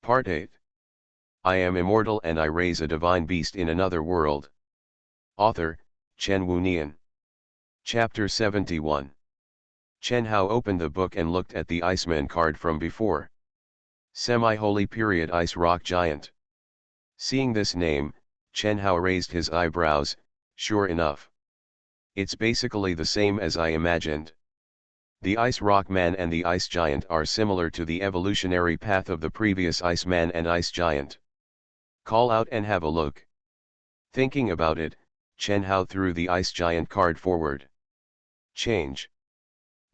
Part 8. I am immortal and I raise a divine beast in another world. Author, Chen Wunian. Chapter 71. Chen Hao opened the book and looked at the Iceman card from before. Semi-Holy Period Ice Rock Giant. Seeing this name, Chen Hao raised his eyebrows. Sure enough. It's basically the same as I imagined. The Ice Rock Man and the Ice Giant are similar to the evolutionary path of the previous Iceman and Ice Giant. Call out and have a look. Thinking about it, Chen Hao threw the Ice Giant card forward. Change.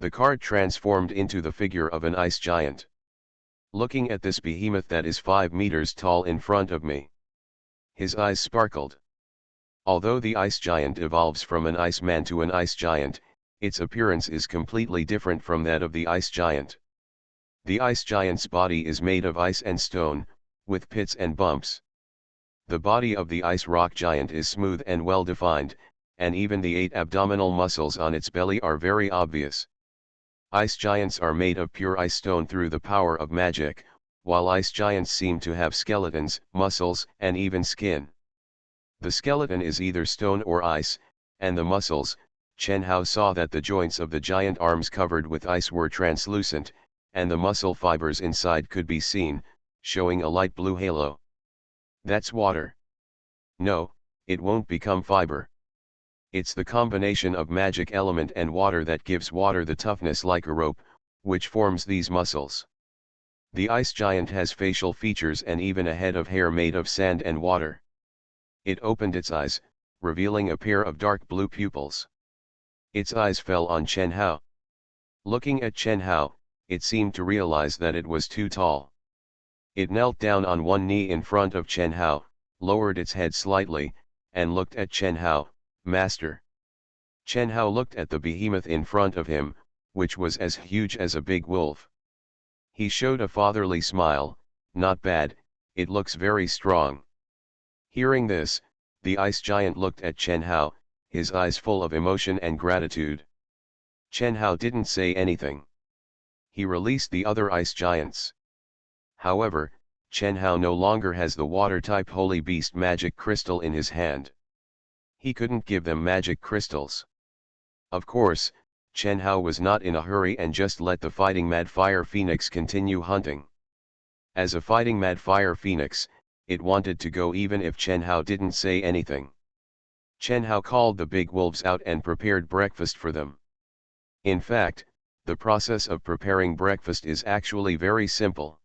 The card transformed into the figure of an Ice Giant. Looking at this behemoth that is 5 meters tall in front of me. His eyes sparkled. Although the Ice Giant evolves from an Ice Man to an Ice Giant, its appearance is completely different from that of the Ice Giant. The Ice Giant's body is made of ice and stone, with pits and bumps. The body of the Ice Rock Giant is smooth and well defined, and even the 8 abdominal muscles on its belly are very obvious. Ice Giants are made of pure ice stone through the power of magic, while Ice Giants seem to have skeletons, muscles, and even skin. The skeleton is either stone or ice, and the muscles, Chen Hao saw that the joints of the giant arms covered with ice were translucent, and the muscle fibers inside could be seen, showing a light blue halo. That's water. No, it won't become fiber. It's the combination of magic element and water that gives water the toughness like a rope, which forms these muscles. The Ice Giant has facial features and even a head of hair made of sand and water. It opened its eyes, revealing a pair of dark blue pupils. Its eyes fell on Chen Hao. Looking at Chen Hao, it seemed to realize that it was too tall. It knelt down on one knee in front of Chen Hao, lowered its head slightly, and looked at Chen Hao. Master. Chen Hao looked at the behemoth in front of him, which was as huge as a big wolf. He showed a fatherly smile. Not bad, it looks very strong. Hearing this, the Ice Giant looked at Chen Hao, his eyes full of emotion and gratitude. Chen Hao didn't say anything. He released the other Ice Giants. However, Chen Hao no longer has the water-type Holy Beast magic crystal in his hand. He couldn't give them magic crystals. Of course, Chen Hao was not in a hurry and just let the fighting Mad Fire Phoenix continue hunting. As a fighting Mad Fire Phoenix, it wanted to go even if Chen Hao didn't say anything. Chen Hao called the big wolves out and prepared breakfast for them. In fact, the process of preparing breakfast is actually very simple.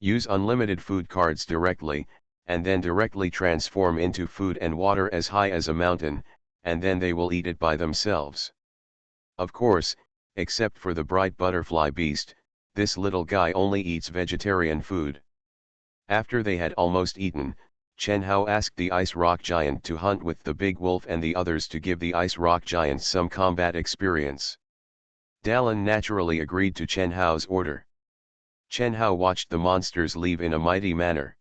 Use unlimited food cards directly, and then directly transform into food and water as high as a mountain, and then they will eat it by themselves. Of course, except for the bright butterfly beast, this little guy only eats vegetarian food. After they had almost eaten, Chen Hao asked the Ice Rock Giant to hunt with the big wolf and the others to give the Ice Rock Giant some combat experience. Dalan naturally agreed to Chen Hao's order. Chen Hao watched the monsters leave in a mighty manner.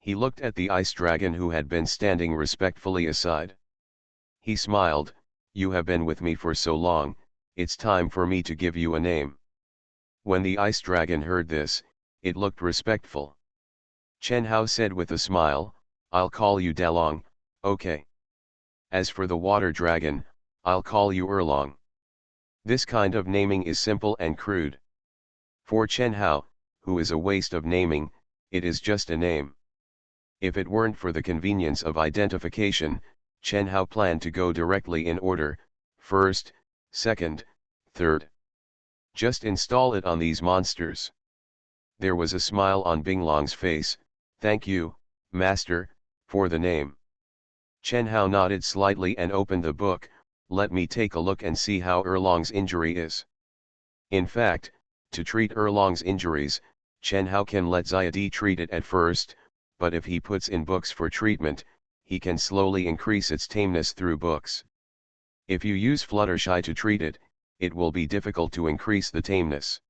He looked at the Ice Dragon who had been standing respectfully aside. He smiled. You have been with me for so long, it's time for me to give you a name. When the Ice Dragon heard this, it looked respectful. Chen Hao said with a smile, I'll call you Dalong, okay. As for the Water Dragon, I'll call you Erlong. This kind of naming is simple and crude. For Chen Hao, who is a waste of naming, it is just a name. If it weren't for the convenience of identification, Chen Hao planned to go directly in order, first, second, third. Just install it on these monsters. There was a smile on Binglong's face. Thank you, Master, for the name. Chen Hao nodded slightly and opened the book. Let me take a look and see how Erlong's injury is. In fact, to treat Erlong's injuries, Chen Hao can let Xiadi treat it at first, but if he puts in books for treatment, he can slowly increase its tameness through books. If you use Fluttershy to treat it, it will be difficult to increase the tameness.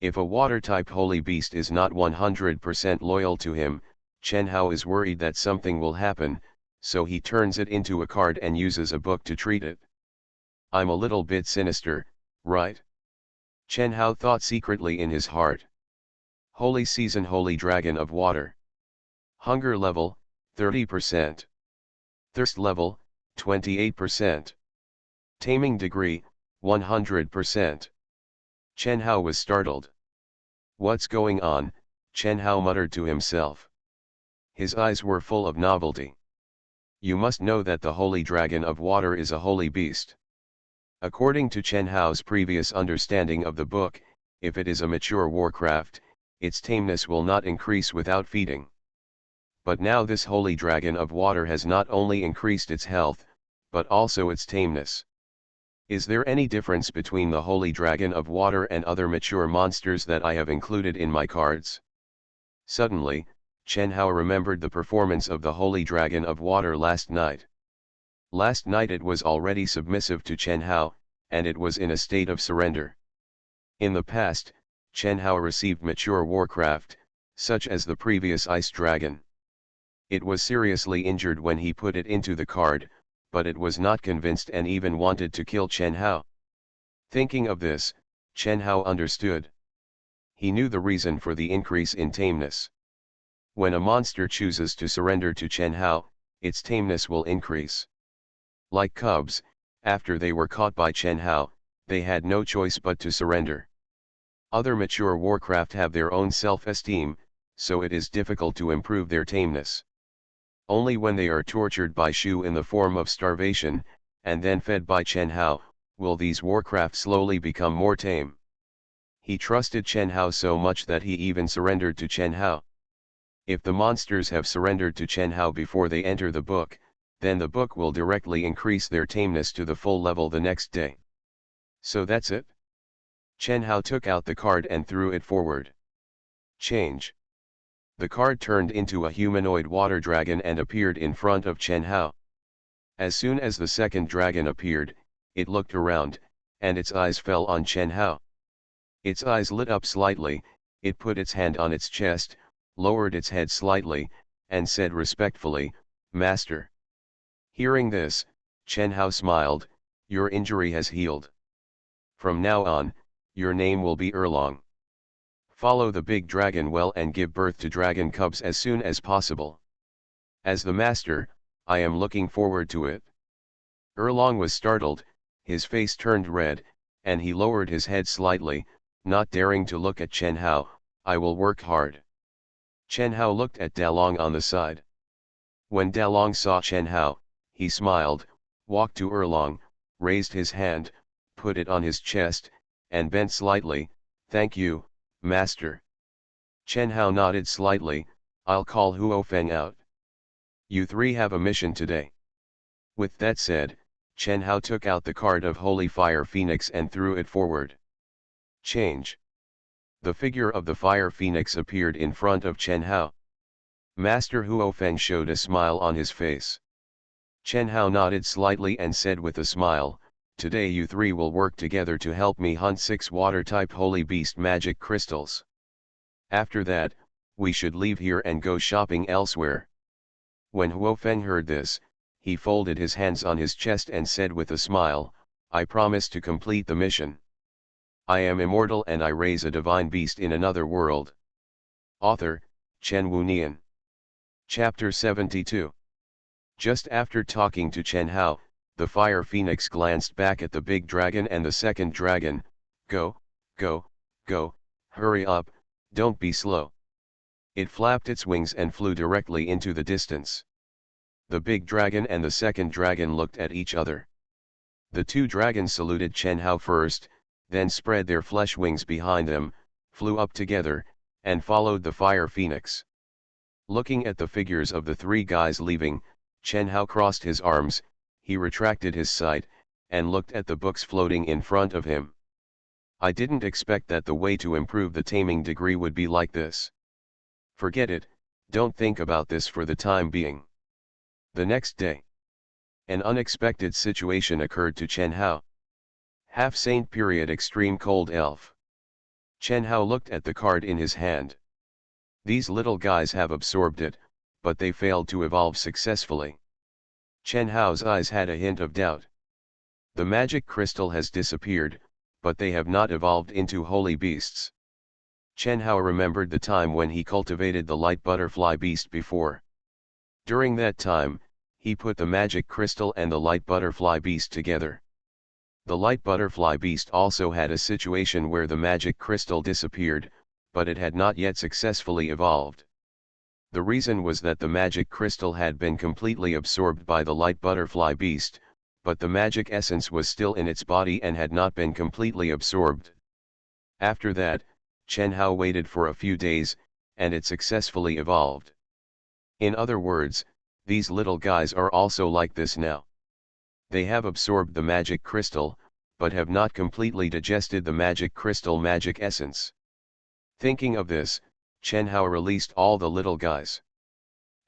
If a water-type holy beast is not 100% loyal to him, Chen Hao is worried that something will happen, so he turns it into a card and uses a book to treat it. I'm a little bit sinister, right? Chen Hao thought secretly in his heart. Holy Season Holy Dragon of Water. Hunger level, 30%. Thirst level, 28%. Taming degree, 100%. Chen Hao was startled. "What's going on?" Chen Hao muttered to himself. His eyes were full of novelty. You must know that the Holy Dragon of Water is a holy beast. According to Chen Hao's previous understanding of the book, if it is a mature warcraft, its tameness will not increase without feeding. But now this Holy Dragon of Water has not only increased its health, but also its tameness. Is there any difference between the Holy Dragon of Water and other mature monsters that I have included in my cards? Suddenly, Chen Hao remembered the performance of the Holy Dragon of Water last night. Last night it was already submissive to Chen Hao, and it was in a state of surrender. In the past, Chen Hao received mature warcraft, such as the previous Ice Dragon. It was seriously injured when he put it into the card, but it was not convinced and even wanted to kill Chen Hao. Thinking of this, Chen Hao understood. He knew the reason for the increase in tameness. When a monster chooses to surrender to Chen Hao, its tameness will increase. Like cubs, after they were caught by Chen Hao, they had no choice but to surrender. Other mature warcraft have their own self-esteem, so it is difficult to improve their tameness. Only when they are tortured by Shu in the form of starvation, and then fed by Chen Hao, will these warcraft slowly become more tame. He trusted Chen Hao so much that he even surrendered to Chen Hao. If the monsters have surrendered to Chen Hao before they enter the book, then the book will directly increase their tameness to the full level the next day. So that's it? Chen Hao took out the card and threw it forward. Change. The card turned into a humanoid water dragon and appeared in front of Chen Hao. As soon as the second dragon appeared, it looked around, and its eyes fell on Chen Hao. Its eyes lit up slightly, it put its hand on its chest, lowered its head slightly, and said respectfully, "Master." Hearing this, Chen Hao smiled, "Your injury has healed. From now on, your name will be Erlong. Follow the big dragon well and give birth to dragon cubs as soon as possible. As the master, I am looking forward to it." Erlong was startled, his face turned red, and he lowered his head slightly, not daring to look at Chen Hao. "I will work hard." Chen Hao looked at Dalong on the side. When Dalong saw Chen Hao, he smiled, walked to Erlong, raised his hand, put it on his chest, and bent slightly. "Thank you, master." Chen Hao nodded slightly. "I'll call Huo Feng out. You three have a mission today." With that said, Chen Hao took out the card of Holy Fire Phoenix and threw it forward. Change. The figure of the Fire Phoenix appeared in front of Chen Hao. Master Huo Feng showed a smile on his face. Chen Hao nodded slightly and said with a smile, "Today you three will work together to help me hunt 6 water-type holy beast magic crystals. After that, we should leave here and go shopping elsewhere." When Huo Feng heard this, he folded his hands on his chest and said with a smile, "I promise to complete the mission. I am immortal and I raise a divine beast in another world." Author, Chen Wunian. Chapter 72. Just after talking to Chen Hao, the Fire Phoenix glanced back at the big dragon and the second dragon. Go, go, go, hurry up, don't be slow." It flapped its wings and flew directly into the distance. The big dragon and the second dragon looked at each other. The two dragons saluted Chen Hao first, then spread their flesh wings behind them, flew up together, and followed the Fire Phoenix. Looking at the figures of the three guys leaving, Chen Hao crossed his arms, he retracted his sight, and looked at the books floating in front of him. "I didn't expect that the way to improve the taming degree would be like this. Forget it, don't think about this for the time being." The next day, an unexpected situation occurred to Chen Hao. Half-Saint period extreme cold elf. Chen Hao looked at the card in his hand. These little guys have absorbed it, but they failed to evolve successfully. Chen Hao's eyes had a hint of doubt. The magic crystal has disappeared, but they have not evolved into holy beasts. Chen Hao remembered the time when he cultivated the light butterfly beast before. During that time, he put the magic crystal and the light butterfly beast together. The light butterfly beast also had a situation where the magic crystal disappeared, but it had not yet successfully evolved. The reason was that the magic crystal had been completely absorbed by the light butterfly beast, but the magic essence was still in its body and had not been completely absorbed. After that, Chen Hao waited for a few days, and it successfully evolved. In other words, these little guys are also like this now. They have absorbed the magic crystal, but have not completely digested the magic crystal magic essence. Thinking of this, Chen Hao released all the little guys.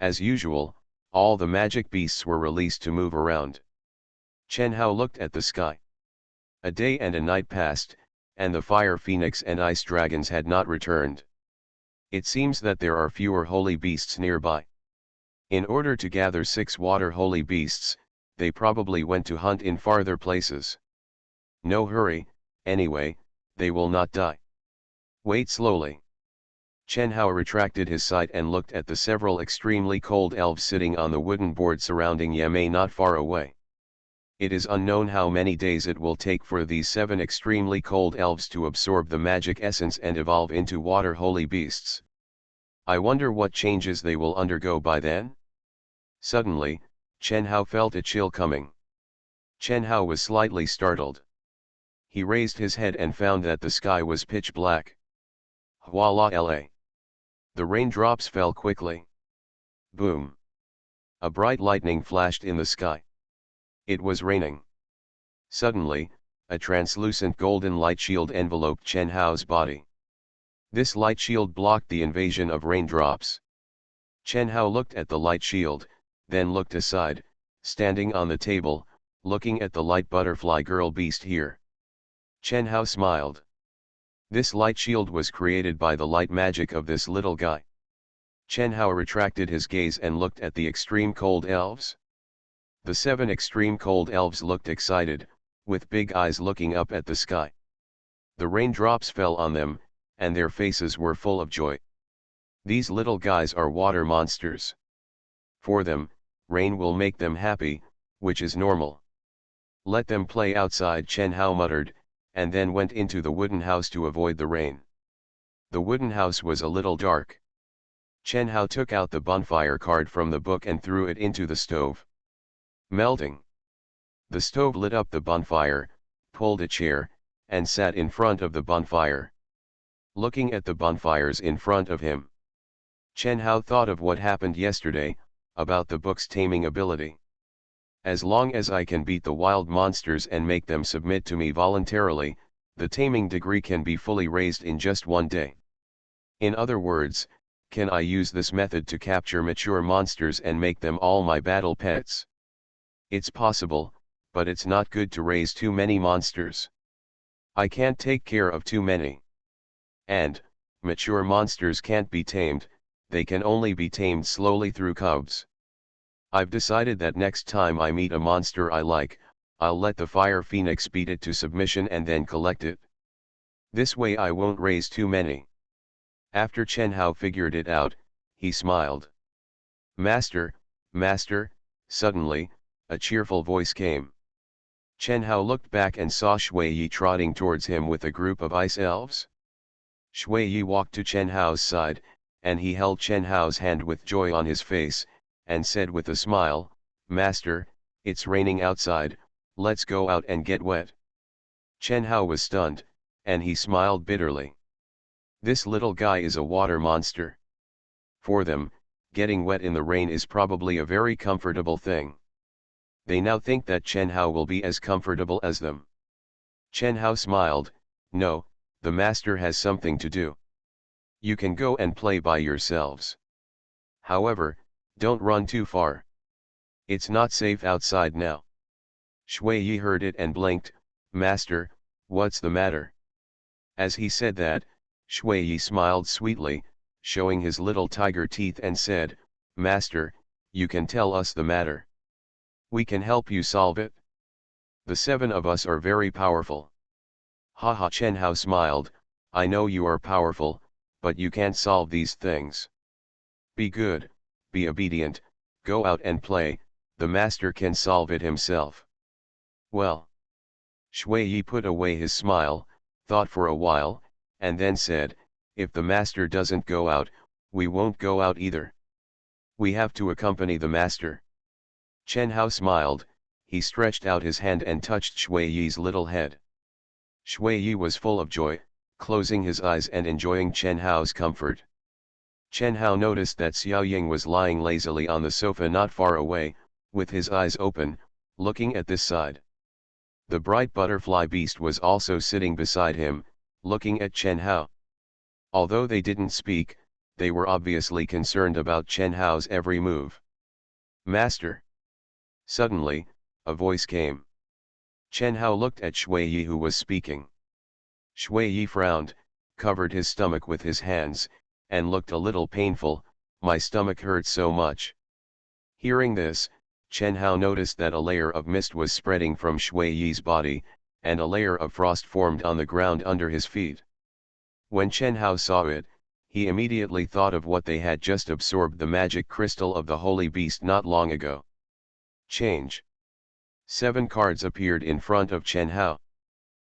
As usual, all the magic beasts were released to move around. Chen Hao looked at the sky. A day and a night passed, and the fire phoenix and ice dragons had not returned. It seems that there are fewer holy beasts nearby. In order to gather 6 water holy beasts, they probably went to hunt in farther places. No hurry, anyway, they will not die. Wait slowly. Chen Hao retracted his sight and looked at the several extremely cold elves sitting on the wooden board surrounding Yamei not far away. It is unknown how many days it will take for these 7 extremely cold elves to absorb the magic essence and evolve into water holy beasts. I wonder what changes they will undergo by then? Suddenly, Chen Hao felt a chill coming. Chen Hao was slightly startled. He raised his head and found that the sky was pitch black. Voila la! The raindrops fell quickly. Boom! A bright lightning flashed in the sky. It was raining. Suddenly, a translucent golden light shield enveloped Chen Hao's body. This light shield blocked the invasion of raindrops. Chen Hao looked at the light shield, then looked aside, standing on the table, looking at the light butterfly girl beast here. Chen Hao smiled. This light shield was created by the light magic of this little guy. Chen Hao retracted his gaze and looked at the extreme cold elves. The 7 extreme cold elves looked excited, with big eyes looking up at the sky. The raindrops fell on them, and their faces were full of joy. These little guys are water monsters. For them, rain will make them happy, which is normal. Let them play outside, Chen Hao muttered, and then went into the wooden house to avoid the rain. The wooden house was a little dark. Chen Hao took out the bonfire card from the book and threw it into the stove. Melting. The stove lit up the bonfire, pulled a chair, and sat in front of the bonfire. Looking at the bonfires in front of him, Chen Hao thought of what happened yesterday, about the book's taming ability. As long as I can beat the wild monsters and make them submit to me voluntarily, the taming degree can be fully raised in just 1 day. In other words, can I use this method to capture mature monsters and make them all my battle pets? It's possible, but it's not good to raise too many monsters. I can't take care of too many. And, mature monsters can't be tamed, they can only be tamed slowly through cubs. I've decided that next time I meet a monster I like, I'll let the fire phoenix beat it to submission and then collect it. This way I won't raise too many. After Chen Hao figured it out, he smiled. Master, Master, suddenly, a cheerful voice came. Chen Hao looked back and saw Shui Yi trotting towards him with a group of ice elves. Shui Yi walked to Chen Hao's side, and he held Chen Hao's hand with joy on his face, and said with a smile, Master, it's raining outside, let's go out and get wet. Chen Hao was stunned, and he smiled bitterly. This little guy is a water monster. For them, getting wet in the rain is probably a very comfortable thing. They now think that Chen Hao will be as comfortable as them. Chen Hao smiled, no, the master has something to do. You can go and play by yourselves. However, don't run too far. It's not safe outside now. Shui Yi heard it and blinked, Master, what's the matter? As he said that, Shui Yi smiled sweetly, showing his little tiger teeth and said, Master, you can tell us the matter. We can help you solve it. The 7 of us are very powerful. Haha, Chen Hao smiled, I know you are powerful, but you can't solve these things. Be good, be obedient, go out and play, the master can solve it himself. Well. Shui Yi put away his smile, thought for a while, and then said, if the master doesn't go out, we won't go out either. We have to accompany the master. Chen Hao smiled, he stretched out his hand and touched Shui Yi's little head. Shui Yi was full of joy, closing his eyes and enjoying Chen Hao's comfort. Chen Hao noticed that Xiao Ying was lying lazily on the sofa not far away, with his eyes open, looking at this side. The bright butterfly beast was also sitting beside him, looking at Chen Hao. Although they didn't speak, they were obviously concerned about Chen Hao's every move. Master! Suddenly, a voice came. Chen Hao looked at Shui Yi who was speaking. Shui Yi frowned, covered his stomach with his hands, and looked a little painful, my stomach hurts so much. Hearing this, Chen Hao noticed that a layer of mist was spreading from Shui Yi's body, and a layer of frost formed on the ground under his feet. When Chen Hao saw it, he immediately thought of what they had just absorbed, the magic crystal of the holy beast, not long ago. Change. 7 cards appeared in front of Chen Hao.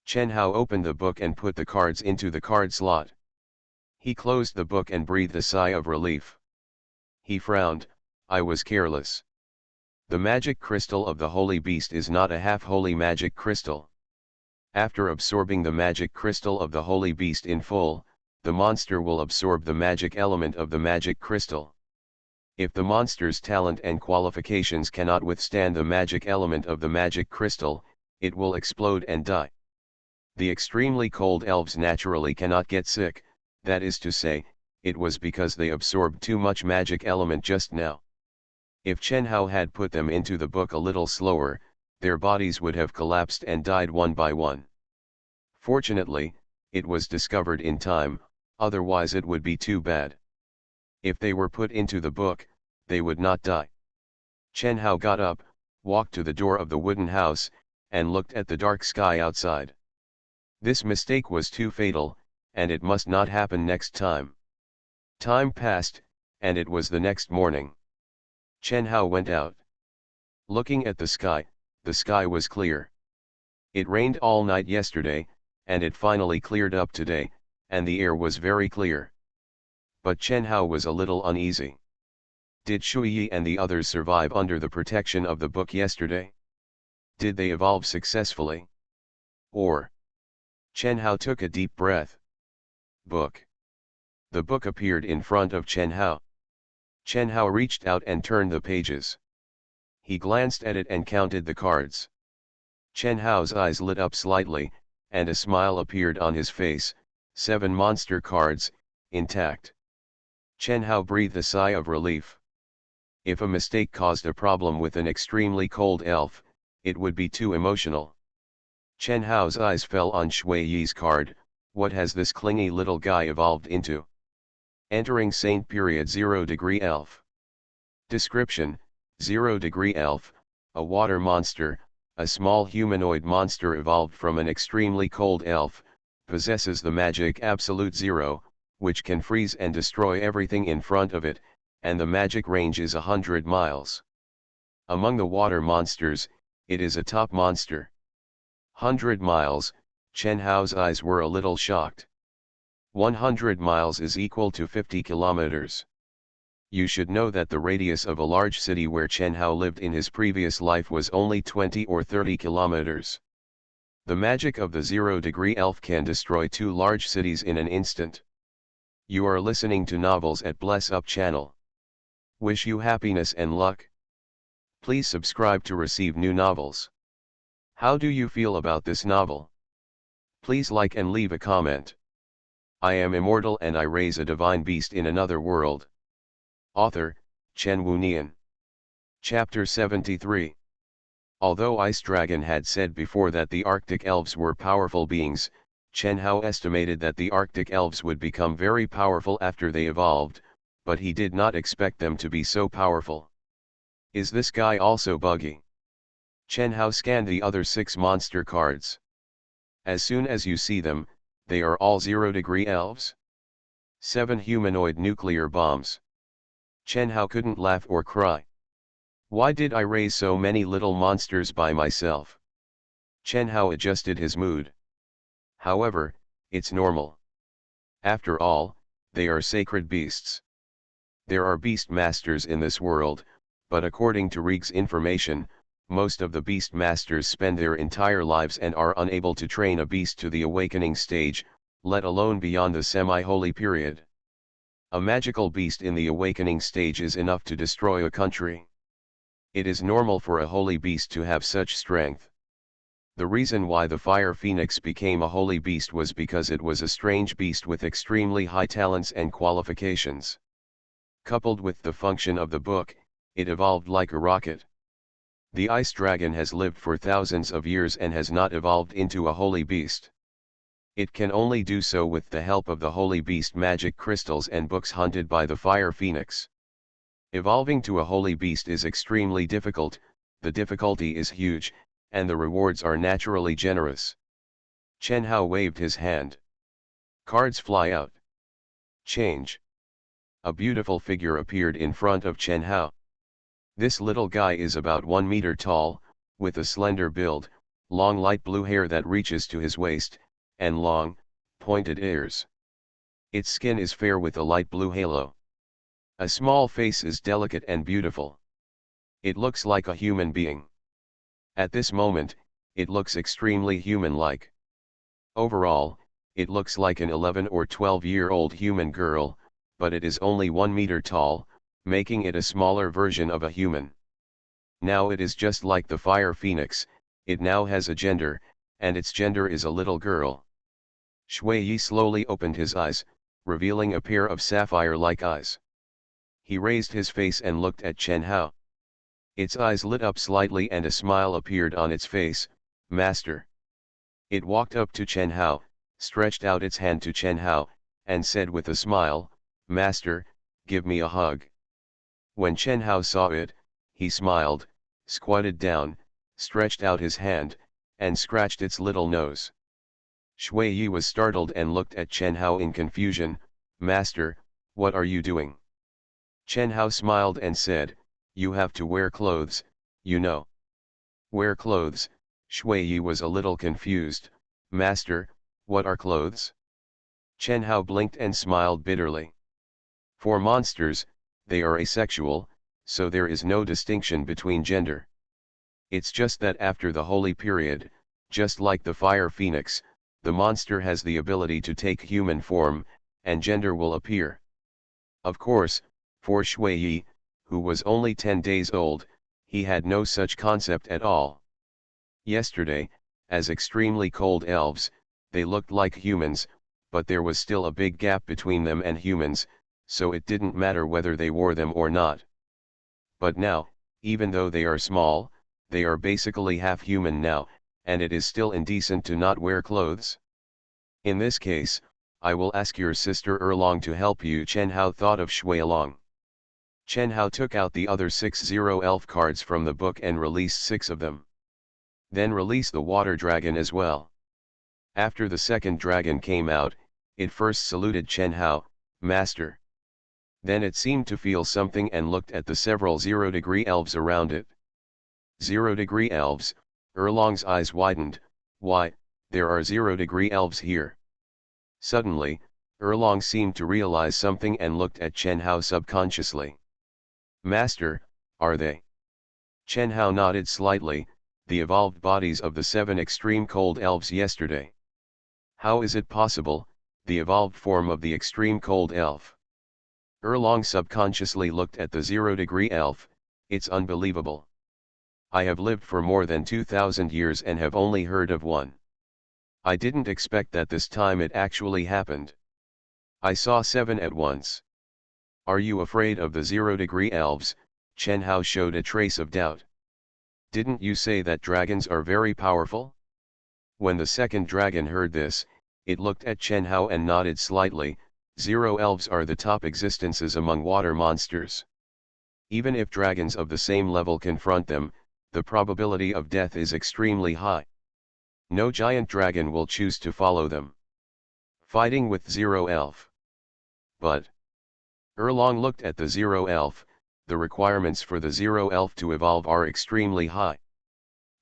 Chen Hao opened the book and put the cards into the card slot. He closed the book and breathed a sigh of relief. He frowned, I was careless. The magic crystal of the holy beast is not a half-holy magic crystal. After absorbing the magic crystal of the holy beast in full, the monster will absorb the magic element of the magic crystal. If the monster's talent and qualifications cannot withstand the magic element of the magic crystal, it will explode and die. The extremely cold elves naturally cannot get sick, that is to say, it was because they absorbed too much magic element just now. If Chen Hao had put them into the book a little slower, their bodies would have collapsed and died one by one. Fortunately, it was discovered in time, otherwise it would be too bad. If they were put into the book, they would not die. Chen Hao got up, walked to the door of the wooden house, and looked at the dark sky outside. This mistake was too fatal, and it must not happen next time. Time passed, and it was the next morning. Chen Hao went out. Looking at the sky was clear. It rained all night yesterday, and it finally cleared up today, and the air was very clear. But Chen Hao was a little uneasy. Did Shui Yi and the others survive under the protection of the book yesterday? Did they evolve successfully? Or? Chen Hao took a deep breath. Book. The book appeared in front of Chen Hao. Chen Hao reached out and turned the pages. He glanced at it and counted the cards. Chen Hao's eyes lit up slightly, and a smile appeared on his face, 7 monster cards, intact. Chen Hao breathed a sigh of relief. If a mistake caused a problem with an extremely cold elf, it would be too emotional. Chen Hao's eyes fell on Shui Yi's card. What has this clingy little guy evolved into? Entering Saint period 0° elf. Description: 0° elf, a water monster, a small humanoid monster evolved from an extremely cold elf, possesses the magic absolute 0, which can freeze and destroy everything in front of it, and the magic range is 100 miles. Among the water monsters, it is a top monster. 100 miles, Chen Hao's eyes were a little shocked. 100 miles is equal to 50 kilometers. You should know that the radius of a large city where Chen Hao lived in his previous life was only 20 or 30 kilometers. The magic of the 0° elf can destroy 2 large cities in an instant. You are listening to Novels at Bless Up channel. Wish you happiness and luck. Please subscribe to receive new novels. How do you feel about this novel? Please like and leave a comment. I am immortal and I raise a divine beast in another world. Author, Chen Wunian. Chapter 73. Although Ice Dragon had said before that the Arctic Elves were powerful beings, Chen Hao estimated that the Arctic Elves would become very powerful after they evolved, but he did not expect them to be so powerful. Is this guy also buggy? Chen Hao scanned the other 6 monster cards. As soon as you see them, they are all 0° elves? 7 humanoid nuclear bombs. Chen Hao couldn't laugh or cry. Why did I raise so many little monsters by myself? Chen Hao adjusted his mood. However, it's normal. After all, they are sacred beasts. There are beast masters in this world, but according to Rig's information, most of the beast masters spend their entire lives and are unable to train a beast to the awakening stage, let alone beyond the semi-holy period. A magical beast in the awakening stage is enough to destroy a country. It is normal for a holy beast to have such strength. The reason why the fire phoenix became a holy beast was because it was a strange beast with extremely high talents and qualifications. Coupled with the function of the book, it evolved like a rocket. The ice dragon has lived for thousands of years and has not evolved into a holy beast. It can only do so with the help of the holy beast magic crystals and books hunted by the fire phoenix. Evolving to a holy beast is extremely difficult, the difficulty is huge, and the rewards are naturally generous. Chen Hao waved his hand. Cards fly out. Change. A beautiful figure appeared in front of Chen Hao. This little guy is about 1 meter tall, with a slender build, long light blue hair that reaches to his waist, and long, pointed ears. Its skin is fair with a light blue halo. A small face is delicate and beautiful. It looks like a human being. At this moment, it looks extremely human-like. Overall, it looks like an 11 or 12-year-old human girl, but it is only 1 meter tall, making it a smaller version of a human. Now it is just like the fire phoenix, it now has a gender, and its gender is a little girl. Shui Yi slowly opened his eyes, revealing a pair of sapphire-like eyes. He raised his face and looked at Chen Hao. Its eyes lit up slightly and a smile appeared on its face. Master. It walked up to Chen Hao, stretched out its hand to Chen Hao, and said with a smile, Master, give me a hug. When Chen Hao saw it, he smiled, squatted down, stretched out his hand, and scratched its little nose. Shui Yi was startled and looked at Chen Hao in confusion. Master, what are you doing? Chen Hao smiled and said, you have to wear clothes, you know. Wear clothes? Shui Yi was a little confused. Master, what are clothes? Chen Hao blinked and smiled bitterly. For monsters, they are asexual, so there is no distinction between gender. It's just that after the holy period, just like the fire phoenix, the monster has the ability to take human form, and gender will appear. Of course, for Shui Yi, who was only 10 days old, he had no such concept at all. Yesterday, as extremely cold elves, they looked like humans, but there was still a big gap between them and humans, so it didn't matter whether they wore them or not. But now, even though they are small, they are basically half human now, and it is still indecent to not wear clothes. In this case, I will ask your sister Erlong to help you. Chen Hao thought of Shui Long. Chen Hao took out the other 6 elf cards from the book and released 6 of them. Then release the water dragon as well. After the second dragon came out, it first saluted Chen Hao, Master. Then it seemed to feel something and looked at the several 0-degree elves around it. 0-degree elves, Erlong's eyes widened. Why, there are 0-degree elves here. Suddenly, Erlong seemed to realize something and looked at Chen Hao subconsciously. Master, are they? Chen Hao nodded slightly, the evolved bodies of the 7 extreme cold elves yesterday. How is it possible, the evolved form of the extreme cold elf? Erlong subconsciously looked at the 0-degree elf. It's unbelievable. I have lived for more than 2,000 years and have only heard of one. I didn't expect that this time it actually happened. I saw 7 at once. Are you afraid of the 0-degree elves? Chen Hao showed a trace of doubt. Didn't you say that dragons are very powerful? When the second dragon heard this, it looked at Chen Hao and nodded slightly. 0 elves are the top existences among water monsters. Even if dragons of the same level confront them, the probability of death is extremely high. No giant dragon will choose to follow them. Fighting with 0 elf. but Erlong looked at the Zero Elf. The requirements for the Zero Elf to evolve are extremely high.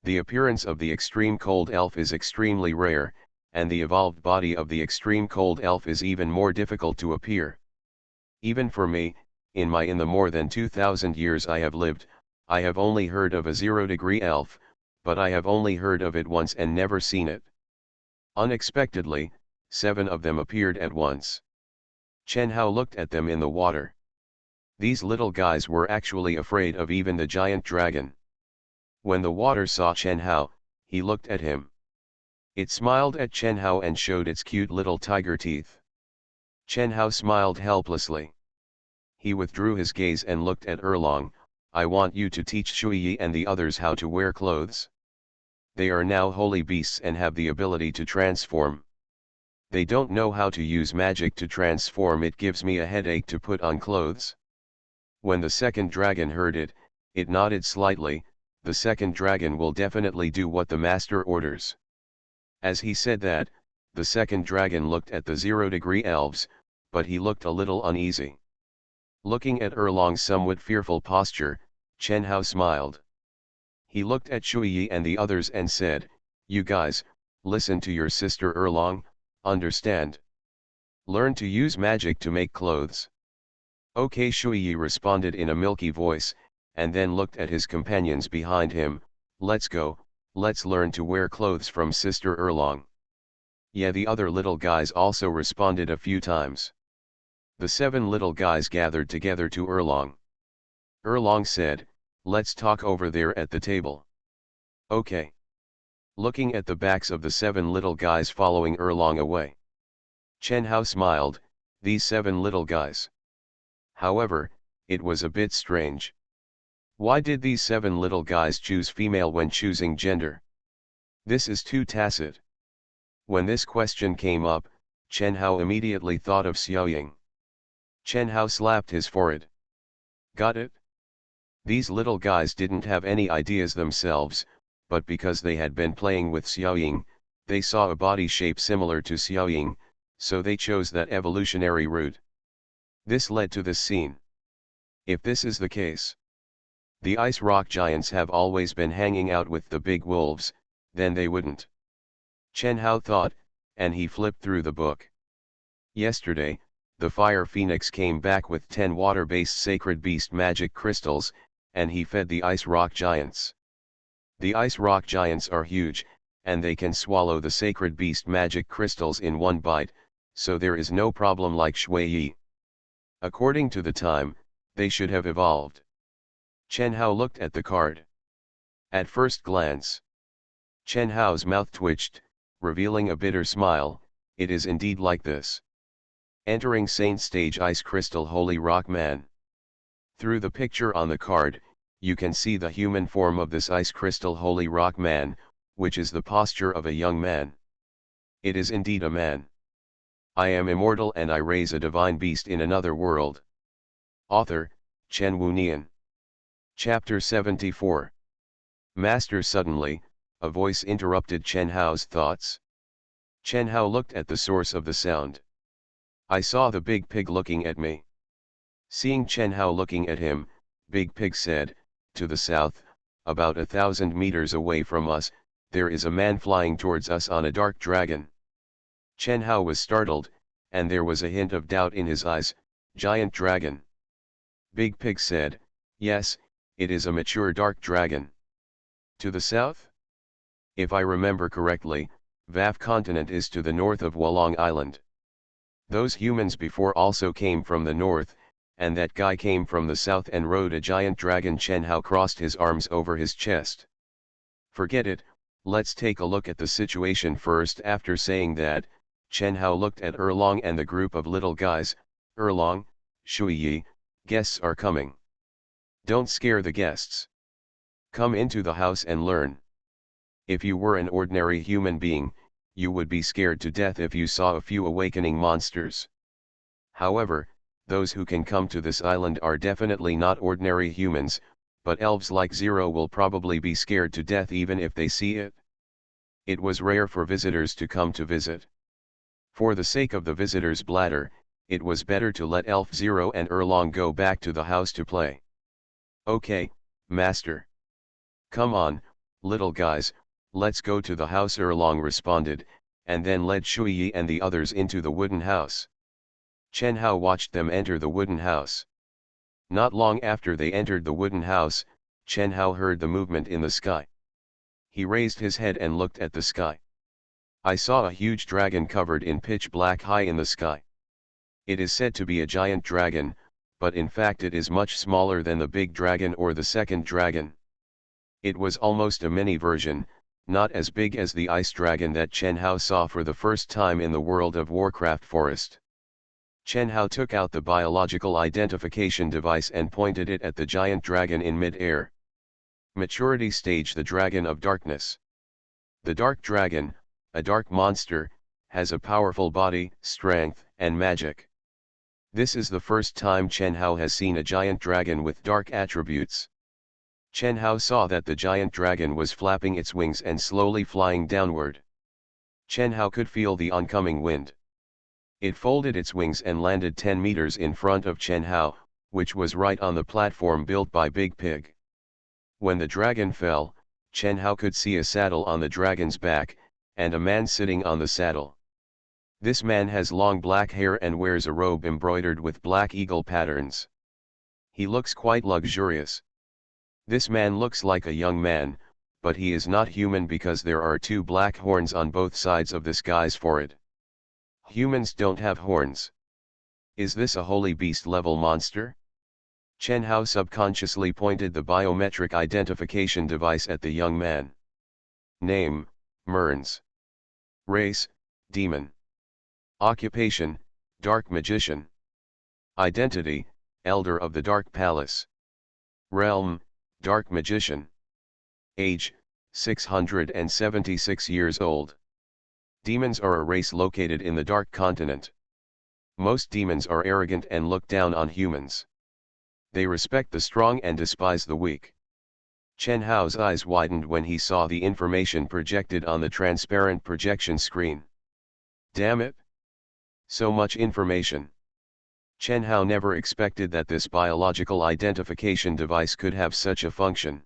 The appearance of the Extreme Cold Elf is extremely rare, and the evolved body of the Extreme Cold Elf is even more difficult to appear. Even for me, in the more than 2,000 years I have lived, I have only heard of a 0-degree elf, but I have only heard of it once and never seen it. Unexpectedly, 7 of them appeared at once. Chen Hao looked at them in the water. These little guys were actually afraid of even the giant dragon. When the water saw Chen Hao, he looked at him. It smiled at Chen Hao and showed its cute little tiger teeth. Chen Hao smiled helplessly. He withdrew his gaze and looked at Erlong. I want you to teach Shuiyi and the others how to wear clothes. They are now holy beasts and have the ability to transform. They don't know how to use magic to transform. It gives me a headache to put on clothes. When the second dragon heard it, it nodded slightly. The second dragon will definitely do what the master orders. As he said that, the second dragon looked at the 0-degree elves, but he looked a little uneasy. Looking at Erlong's somewhat fearful posture, Chen Hao smiled. He looked at Shuiyi and the others and said, "You guys, listen to your sister Erlong, understand? Learn to use magic to make clothes." Okay, Shuiyi responded in a milky voice, and then looked at his companions behind him. Let's go, let's learn to wear clothes from Sister Erlong. Yeah, the other little guys also responded a few times. The 7 little guys gathered together to Erlong. Erlong said, "Let's talk over there at the table." Okay. Looking at the backs of the 7 little guys following Erlong away. Chen Hao smiled, these 7 little guys. However, it was a bit strange. Why did these 7 little guys choose female when choosing gender? This is too tacit. When this question came up, Chen Hao immediately thought of Xiaoying. Chen Hao slapped his forehead. Got it? These little guys didn't have any ideas themselves, but because they had been playing with Xiaoying, they saw a body shape similar to Xiaoying, so they chose that evolutionary route. This led to this scene. If this is the case, the ice rock giants have always been hanging out with the big wolves, then they wouldn't. Chen Hao thought, and he flipped through the book. Yesterday, the Fire Phoenix came back with 10 water-based Sacred Beast magic crystals, and he fed the ice rock giants. The ice rock giants are huge, and they can swallow the Sacred Beast magic crystals in one bite, so there is no problem like Shuiyi. According to the time, they should have evolved. Chen Hao looked at the card. At first glance, Chen Hao's mouth twitched, revealing a bitter smile. It is indeed like this. Entering Saint Stage Ice Crystal Holy Rock Man. Through the picture on the card, you can see the human form of this Ice Crystal Holy Rock Man, which is the posture of a young man. It is indeed a man. I am immortal and I raise a divine beast in another world. Author, Chen Wunian. Chapter 74. Master. Suddenly, a voice interrupted Chen Hao's thoughts. Chen Hao looked at the source of the sound. I saw the big pig looking at me. Seeing Chen Hao looking at him, Big Pig said, to the south, about 1,000 meters away from us, there is a man flying towards us on a dark dragon. Chen Hao was startled, and there was a hint of doubt in his eyes. Giant dragon. Big Pig said, yes, it is a mature dark dragon. To the south? If I remember correctly, Vaf continent is to the north of Wolong Island. Those humans before also came from the north, and that guy came from the south and rode a giant dragon. Chen Hao crossed his arms over his chest. Forget it, let's take a look at the situation first. After saying that, Chen Hao looked at Erlong and the group of little guys. Erlong, Shuiyi, guests are coming. Don't scare the guests. Come into the house and learn. If you were an ordinary human being, you would be scared to death if you saw a few awakening monsters. However, those who can come to this island are definitely not ordinary humans, but elves like Zero will probably be scared to death even if they see it. It was rare for visitors to come to visit. For the sake of the visitor's bladder, it was better to let Elf Zero and Erlong go back to the house to play. Okay, master. Come on, little guys, let's go to the house, Erlong responded, and then led Shuyi and the others into the wooden house. Chen Hao watched them enter the wooden house. Not long after they entered the wooden house, Chen Hao heard the movement in the sky. He raised his head and looked at the sky. I saw a huge dragon covered in pitch black high in the sky. It is said to be a giant dragon, but in fact it is much smaller than the big dragon or the second dragon. It was almost a mini version, not as big as the ice dragon that Chen Hao saw for the first time in the World of Warcraft forest. Chen Hao took out the biological identification device and pointed it at the giant dragon in mid-air. Maturity stage: the Dragon of Darkness. The Dark Dragon, a dark monster, has a powerful body, strength, and magic. This is the first time Chen Hao has seen a giant dragon with dark attributes. Chen Hao saw that the giant dragon was flapping its wings and slowly flying downward. Chen Hao could feel the oncoming wind. It folded its wings and landed 10 meters in front of Chen Hao, which was right on the platform built by Big Pig. When the dragon fell, Chen Hao could see a saddle on the dragon's back, and a man sitting on the saddle. This man has long black hair and wears a robe embroidered with black eagle patterns. He looks quite luxurious. This man looks like a young man, but he is not human because there are 2 black horns on both sides of this guy's forehead. Humans don't have horns. Is this a holy beast level monster? Chen Hao subconsciously pointed the biometric identification device at the young man. Name, Merns. Race, Demon. Occupation, Dark Magician. Identity, Elder of the Dark Palace. Realm, Dark Magician. Age, 676 years old. Demons are a race located in the Dark Continent. Most demons are arrogant and look down on humans. They respect the strong and despise the weak. Chen Hao's eyes widened when he saw the information projected on the transparent projection screen. Damn it! So much information. Chen Hao never expected that this biological identification device could have such a function.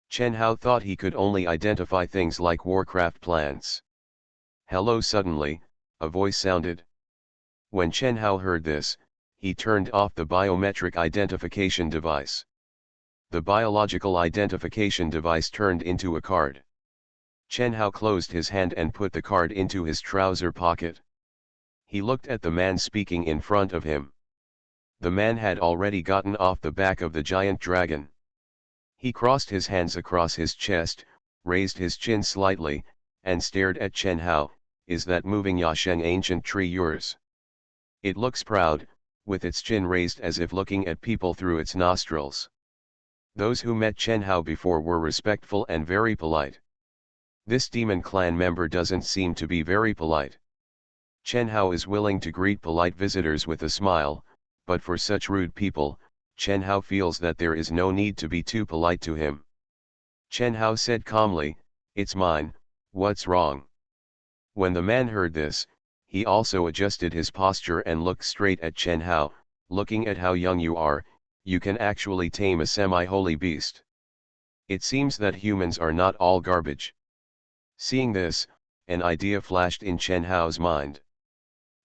Chen Hao thought he could only identify things like Warcraft plants. Hello! Suddenly, a voice sounded. When Chen Hao heard this, he turned off the biometric identification device. The biological identification device turned into a card. Chen Hao closed his hand and put the card into his trouser pocket. He looked at the man speaking in front of him. The man had already gotten off the back of the giant dragon. He crossed his hands across his chest, raised his chin slightly, and stared at Chen Hao. Is that moving Yasheng ancient tree yours? It looks proud, with its chin raised as if looking at people through its nostrils. Those who met Chen Hao before were respectful and very polite. This demon clan member doesn't seem to be very polite. Chen Hao is willing to greet polite visitors with a smile, but for such rude people, Chen Hao feels that there is no need to be too polite to him. Chen Hao said calmly, "It's mine, what's wrong?" When the man heard this, he also adjusted his posture and looked straight at Chen Hao. Looking at how young you are, you can actually tame a semi-holy beast. It seems that humans are not all garbage. Seeing this, an idea flashed in Chen Hao's mind.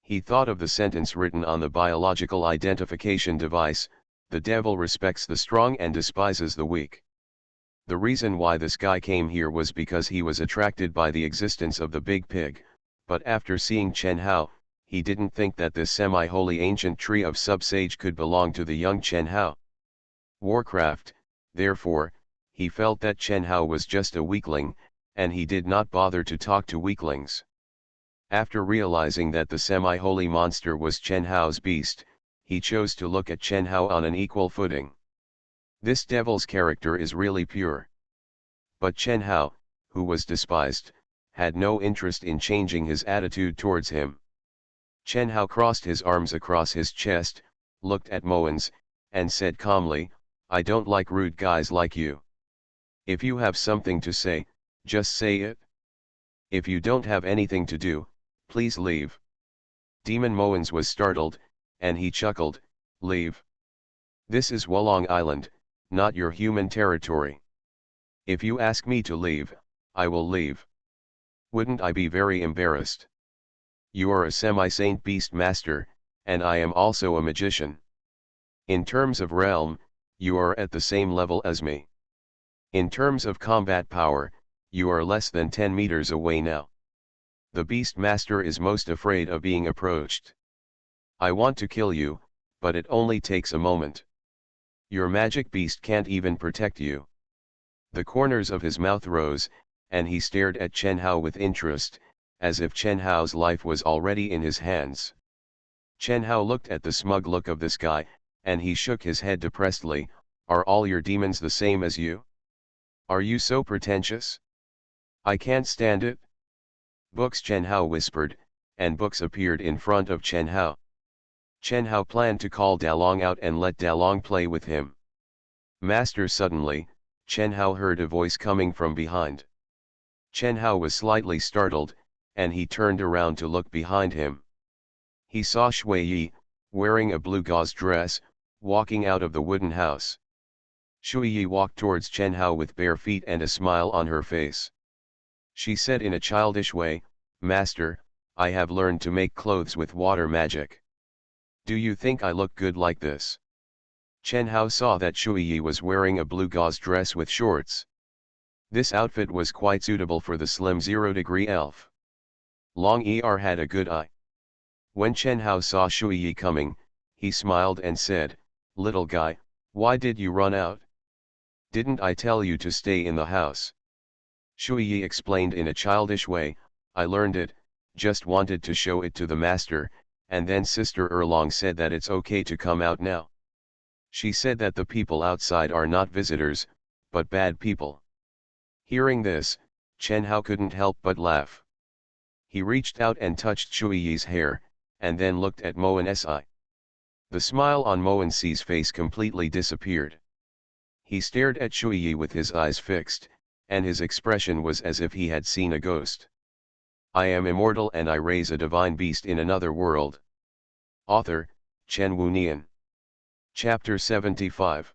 He thought of the sentence written on the biological identification device, "The devil respects the strong and despises the weak." The reason why this guy came here was because he was attracted by the existence of the big pig, but after seeing Chen Hao, he didn't think that this semi-holy ancient tree of sub-sage could belong to the young Chen Hao. Warcraft, therefore, he felt that Chen Hao was just a weakling, and he did not bother to talk to weaklings. After realizing that the semi-holy monster was Chen Hao's beast, he chose to look at Chen Hao on an equal footing. This devil's character is really pure. But Chen Hao, who was despised, had no interest in changing his attitude towards him. Chen Hao crossed his arms across his chest, looked at Moens, and said calmly, "I don't like rude guys like you. If you have something to say, just say it. If you don't have anything to do, please leave." Demon Moens was startled, and he chuckled, "Leave. This is Wolong Island, not your human territory. If you ask me to leave, I will leave. Wouldn't I be very embarrassed? You are a semi-saint beast master, and I am also a magician. In terms of realm, you are at the same level as me. In terms of combat power, you are less than 10 meters away now. The beast master is most afraid of being approached. I want to kill you, but it only takes a moment. Your magic beast can't even protect you." The corners of his mouth rose, and he stared at Chen Hao with interest, as if Chen Hao's life was already in his hands. Chen Hao looked at the smug look of this guy, and he shook his head depressedly. "Are all your demons the same as you? Are you so pretentious? I can't stand it." "Books," Chen Hao whispered, and books appeared in front of Chen Hao. Chen Hao planned to call Dalong out and let Dalong play with him. "Master!" Suddenly, Chen Hao heard a voice coming from behind. Chen Hao was slightly startled, and he turned around to look behind him. He saw Shui Yi, wearing a blue gauze dress, walking out of the wooden house. Shui Yi walked towards Chen Hao with bare feet and a smile on her face. She said in a childish way, "Master, I have learned to make clothes with water magic. Do you think I look good like this?" Chen Hao saw that Shui Yi was wearing a blue gauze dress with shorts. This outfit was quite suitable for the slim 0-degree elf. Long Er had a good eye. When Chen Hao saw Shui Yi coming, he smiled and said, "Little guy, why did you run out? Didn't I tell you to stay in the house?" Shui Yi explained in a childish way, "I learned it, just wanted to show it to the master, and then Sister Erlong said that it's okay to come out now. She said that the people outside are not visitors, but bad people." Hearing this, Chen Hao couldn't help but laugh. He reached out and touched Shui Yi's hair, and then looked at Moen Si. The smile on Moen Si's face completely disappeared. He stared at Shui Yi with his eyes fixed, and his expression was as if he had seen a ghost. "I am immortal and I raise a divine beast in another world." Author, Chen Wunian. Chapter 75.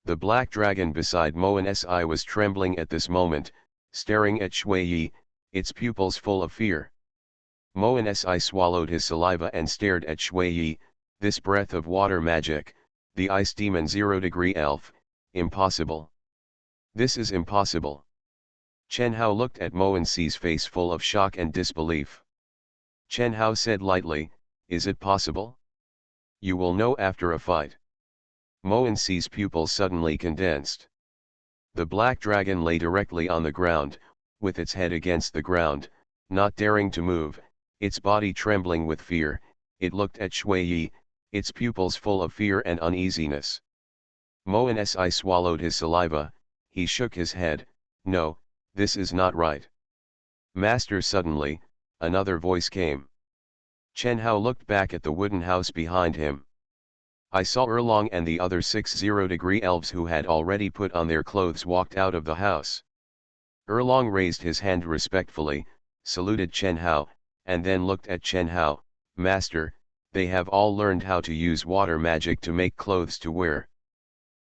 The black dragon beside Moen Si was trembling at this moment, staring at Shui Yi, its pupils full of fear. Moen Si swallowed his saliva and stared at Shui Yi. This breath of water magic, the ice demon 0-degree elf, impossible. This is impossible. Chen Hao looked at Moen Si's face full of shock and disbelief. Chen Hao said lightly, "Is it possible? You will know after a fight." Moen Si's pupils suddenly condensed. The black dragon lay directly on the ground, with its head against the ground, not daring to move, its body trembling with fear. It looked at Shui Yi, its pupils full of fear and uneasiness. Moen Si swallowed his saliva. He shook his head, "No, this is not right." "Master!" Suddenly, another voice came. Chen Hao looked back at the wooden house behind him. "I saw Erlong and the other 6 0-degree elves who had already put on their clothes walked out of the house." Erlong raised his hand respectfully, saluted Chen Hao, and then looked at Chen Hao. "Master, they have all learned how to use water magic to make clothes to wear."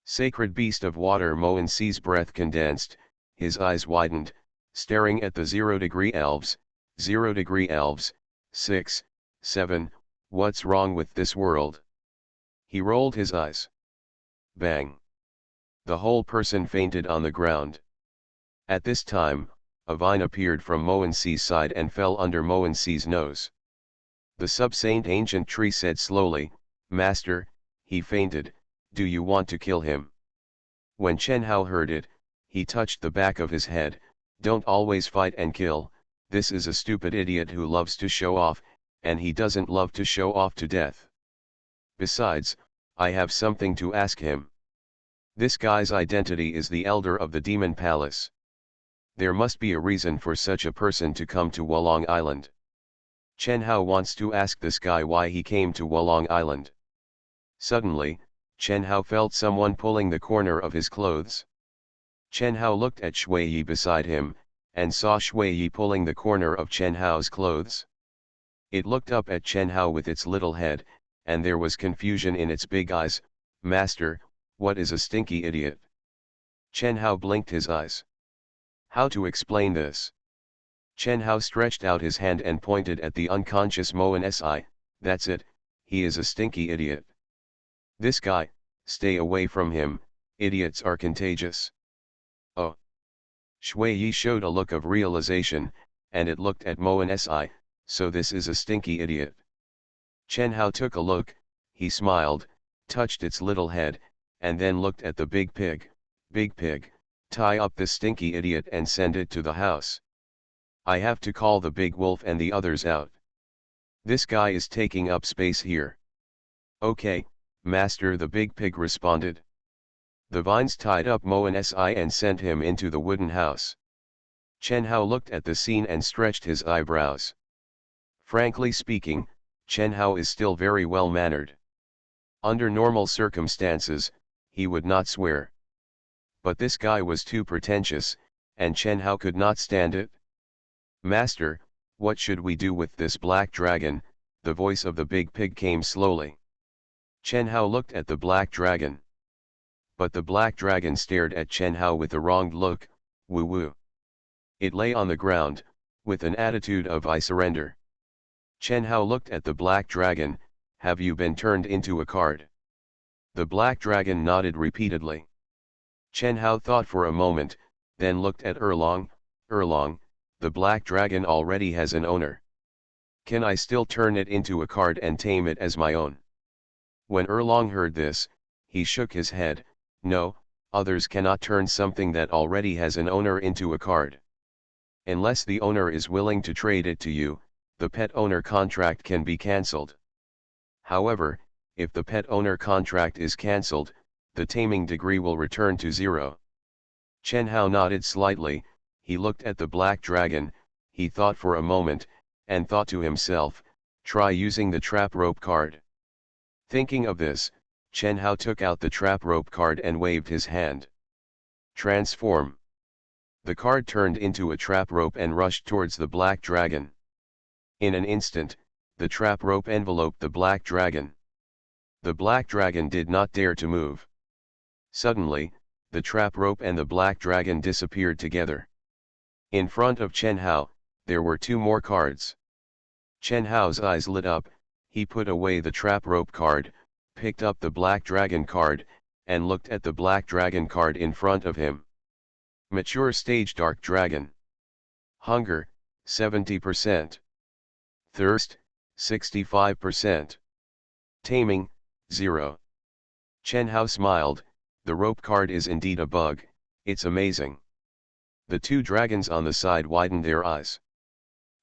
Sacred beast of water! Moen Si's breath condensed, his eyes widened, staring at the 0-degree elves. 0-degree elves, 6, 7, what's wrong with this world? He rolled his eyes. Bang! The whole person fainted on the ground. At this time, a vine appeared from Moen Si's side and fell under Moen Si's nose. The sub-saint ancient tree said slowly, "Master, he fainted, do you want to kill him?" When Chen Hao heard it, he touched the back of his head. "Don't always fight and kill, this is a stupid idiot who loves to show off, and he doesn't love to show off to death. Besides, I have something to ask him. This guy's identity is the elder of the Demon Palace. There must be a reason for such a person to come to Wolong Island. Chen Hao wants to ask this guy why he came to Wolong Island." Suddenly, Chen Hao felt someone pulling the corner of his clothes. Chen Hao looked at Shui Yi beside him, and saw Shui Yi pulling the corner of Chen Hao's clothes. It looked up at Chen Hao with its little head, and there was confusion in its big eyes. "Master, what is a stinky idiot?" Chen Hao blinked his eyes. How to explain this? Chen Hao stretched out his hand and pointed at the unconscious Moan Si. "That's it, he is a stinky idiot. This guy, stay away from him, idiots are contagious." Oh. Shui Yi showed a look of realization, and it looked at Moan Si, "So this is a stinky idiot." Chen Hao took a look, he smiled, touched its little head, and then looked at the big pig. "Big pig, tie up this stinky idiot and send it to the house. I have to call the big wolf and the others out. This guy is taking up space here." "Okay, master," the big pig responded. The vines tied up Moan Si and sent him into the wooden house. Chen Hao looked at the scene and stretched his eyebrows. Frankly speaking, Chen Hao is still very well mannered. Under normal circumstances, he would not swear. But this guy was too pretentious, and Chen Hao could not stand it. "Master, what should we do with this black dragon?" The voice of the big pig came slowly. Chen Hao looked at the black dragon. But the black dragon stared at Chen Hao with a wronged look. "Woo woo." It lay on the ground, with an attitude of "I surrender." Chen Hao looked at the black dragon. "Have you been turned into a card?" The black dragon nodded repeatedly. Chen Hao thought for a moment, then looked at Erlong. "Erlong, the black dragon already has an owner. Can I still turn it into a card and tame it as my own?" When Erlong heard this, he shook his head. "No, others cannot turn something that already has an owner into a card. Unless the owner is willing to trade it to you, the pet owner contract can be cancelled. However, if the pet owner contract is cancelled, the taming degree will return to 0. Chen Hao nodded slightly, he looked at the black dragon, he thought for a moment, and thought to himself, "Try using the trap rope card." Thinking of this, Chen Hao took out the trap rope card and waved his hand. "Transform." The card turned into a trap rope and rushed towards the black dragon. In an instant, the trap rope enveloped the black dragon. The black dragon did not dare to move. Suddenly, the trap rope and the black dragon disappeared together. In front of Chen Hao, there were 2 more cards. Chen Hao's eyes lit up, he put away the trap rope card, picked up the black dragon card, and looked at the black dragon card in front of him. Mature stage dark dragon. Hunger, 70%. Thirst, 65%. Taming, 0. Chen Hao smiled, the rope card is indeed a bug, it's amazing. The 2 dragons on the side widened their eyes.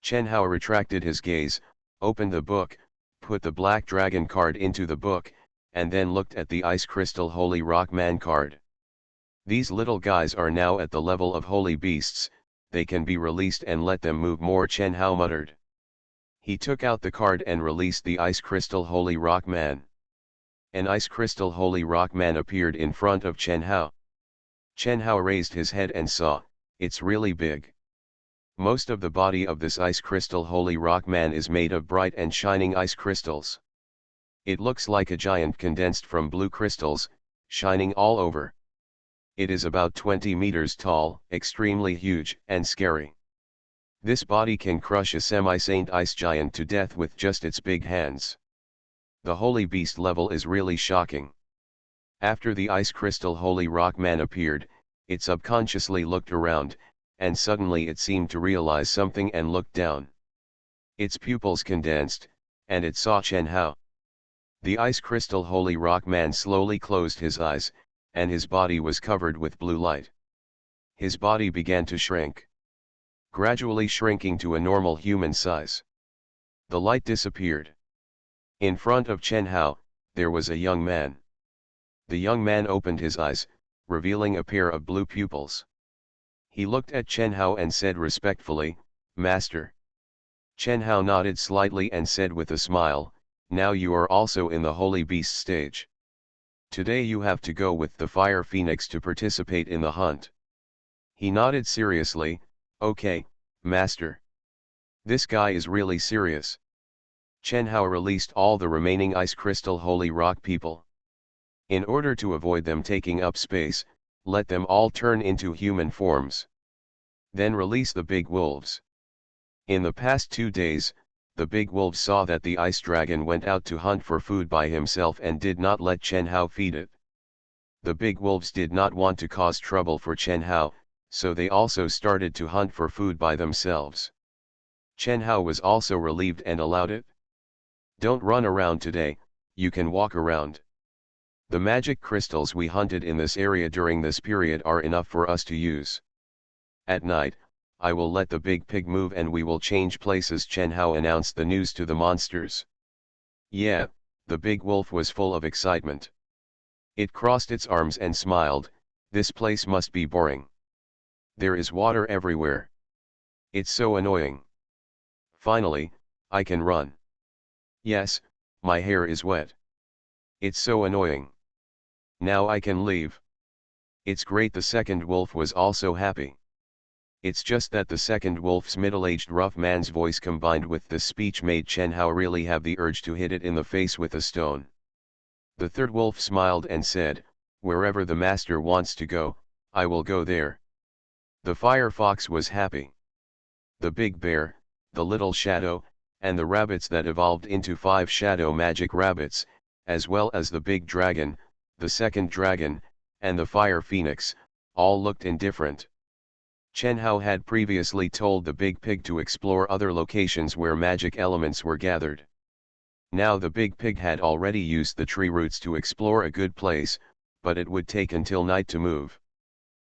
Chen Hao retracted his gaze, opened the book, put the black dragon card into the book, and then looked at the Ice Crystal Holy Rock Man card. These little guys are now at the level of holy beasts, they can be released and let them move more, Chen Hao muttered. He took out the card and released the Ice Crystal Holy Rock Man. An Ice Crystal Holy Rock Man appeared in front of Chen Hao. Chen Hao raised his head and saw, it's really big. Most of the body of this Ice Crystal Holy Rock Man is made of bright and shining ice crystals. It looks like a giant condensed from blue crystals, shining all over. It is about 20 meters tall, extremely huge and scary. This body can crush a semi-saint ice giant to death with just its big hands. The Holy Beast level is really shocking. After the Ice Crystal Holy Rock Man appeared, it subconsciously looked around, and suddenly it seemed to realize something and looked down. Its pupils condensed, and it saw Chen Hao. The Ice Crystal Holy Rock Man slowly closed his eyes, and his body was covered with blue light. His body began to shrink, gradually shrinking to a normal human size. The light disappeared. In front of Chen Hao, there was a young man. The young man opened his eyes, revealing a pair of blue pupils. He looked at Chen Hao and said respectfully, "Master." Chen Hao nodded slightly and said with a smile, "Now you are also in the Holy Beast stage. Today you have to go with the Fire Phoenix to participate in the hunt." He nodded seriously, "Okay, Master." This guy is really serious. Chen Hao released all the remaining ice crystal holy rock people. In order to avoid them taking up space, let them all turn into human forms. Then release the big wolves. In the past 2 days, the big wolves saw that the ice dragon went out to hunt for food by himself and did not let Chen Hao feed it. The big wolves did not want to cause trouble for Chen Hao, so they also started to hunt for food by themselves. Chen Hao was also relieved and allowed it. Don't run around today, you can walk around. The magic crystals we hunted in this area during this period are enough for us to use. At night, I will let the big pig move and we will change places. Chen Hao announced the news to the monsters. Yeah, the big wolf was full of excitement. It crossed its arms and smiled, this place must be boring. There is water everywhere. It's so annoying. Finally, I can run. Yes, my hair is wet. It's so annoying. Now I can leave. It's great. The second wolf was also happy. It's just that the second wolf's middle-aged rough man's voice combined with this speech made Chen Hao really have the urge to hit it in the face with a stone. The third wolf smiled and said, wherever the master wants to go, I will go there. The fire fox was happy. The big bear, the little shadow, and the rabbits that evolved into 5 shadow magic rabbits, as well as the big dragon, the second dragon, and the fire phoenix, all looked indifferent. Chen Hao had previously told the big pig to explore other locations where magic elements were gathered. Now the big pig had already used the tree roots to explore a good place, but it would take until night to move.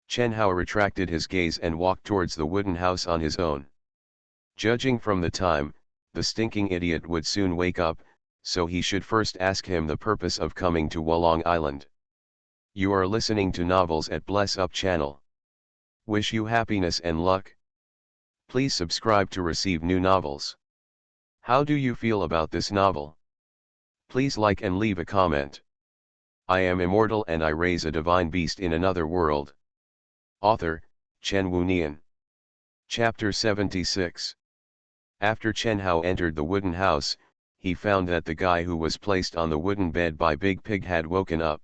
Chen Hao retracted his gaze and walked towards the wooden house on his own. Judging from the time, the stinking idiot would soon wake up, so he should first ask him the purpose of coming to Wolong Island. You are listening to Novels at Bless Up channel. Wish you happiness and luck. Please subscribe to receive new novels. How do you feel about this novel? Please like and leave a comment. I am immortal and I raise a divine beast in another world. Author, Chen Wunian. Chapter 76. After Chen Hao entered the wooden house, he found that the guy who was placed on the wooden bed by Big Pig had woken up.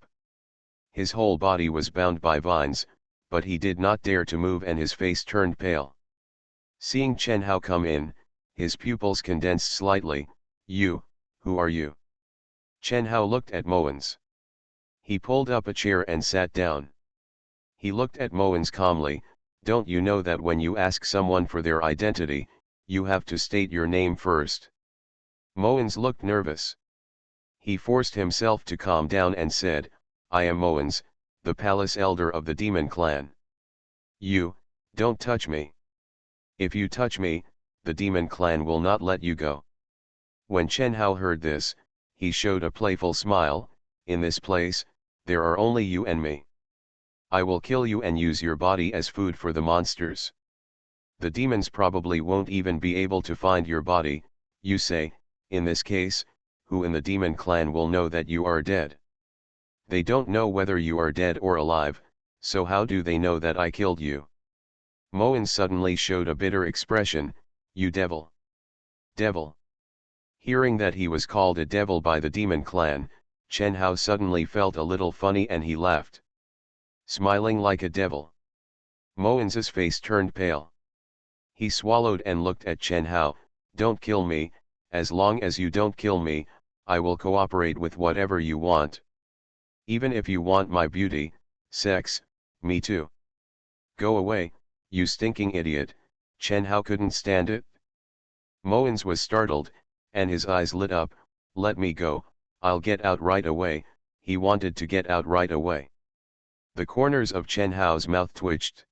His whole body was bound by vines, but he did not dare to move and his face turned pale. Seeing Chen Hao come in, his pupils condensed slightly. You, who are you? Chen Hao looked at Moens. He pulled up a chair and sat down. He looked at Moens calmly. Don't you know that when you ask someone for their identity, you have to state your name first? Moens looked nervous. He forced himself to calm down and said, I am Moens, the palace elder of the demon clan. You, don't touch me. If you touch me, the demon clan will not let you go. When Chen Hao heard this, he showed a playful smile. In this place, there are only you and me. I will kill you and use your body as food for the monsters. The demons probably won't even be able to find your body. You say, in this case, who in the demon clan will know that you are dead? They don't know whether you are dead or alive, so how do they know that I killed you? Moen suddenly showed a bitter expression. You devil! Devil! Hearing that he was called a devil by the demon clan, Chen Hao suddenly felt a little funny and he laughed. Smiling like a devil. Moen's face turned pale. He swallowed and looked at Chen Hao. Don't kill me, as long as you don't kill me, I will cooperate with whatever you want. Even if you want my beauty, sex, me too. Go away, you stinking idiot. Chen Hao couldn't stand it. Moens was startled, and his eyes lit up. Let me go, I'll get out right away. He wanted to get out right away. The corners of Chen Hao's mouth twitched.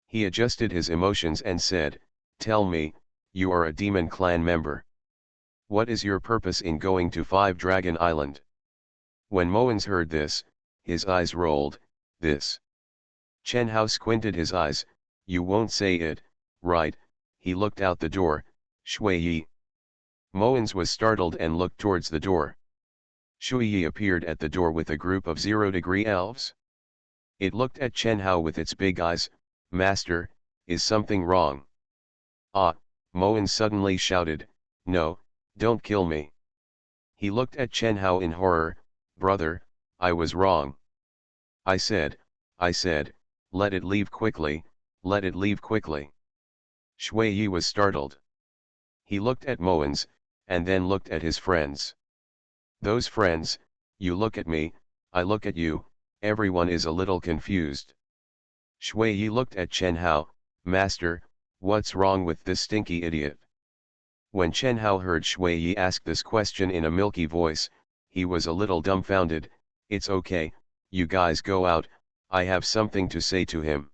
He adjusted his emotions and said, tell me, you are a demon clan member. What is your purpose in going to 5 Dragon Island? When Moens heard this, his eyes rolled. This. Chen Hao squinted his eyes. You won't say it, right? He looked out the door. Shui Yi. Moens was startled and looked towards the door. Shui Yi appeared at the door with a group of 0-degree elves. It looked at Chen Hao with its big eyes. Master, is something wrong? Ah, Moens suddenly shouted. No, Don't kill me. He looked at Chen Hao in horror. Brother, I was wrong. I said, let it leave quickly, let it leave quickly. Shui Yi was startled. He looked at Moens, and then looked at his friends. Those friends, you look at me, I look at you, everyone is a little confused. Shui Yi looked at Chen Hao. Master, what's wrong with this stinky idiot? When Chen Hao heard Shui Yi ask this question in a milky voice, he was a little dumbfounded. It's okay, you guys go out, I have something to say to him.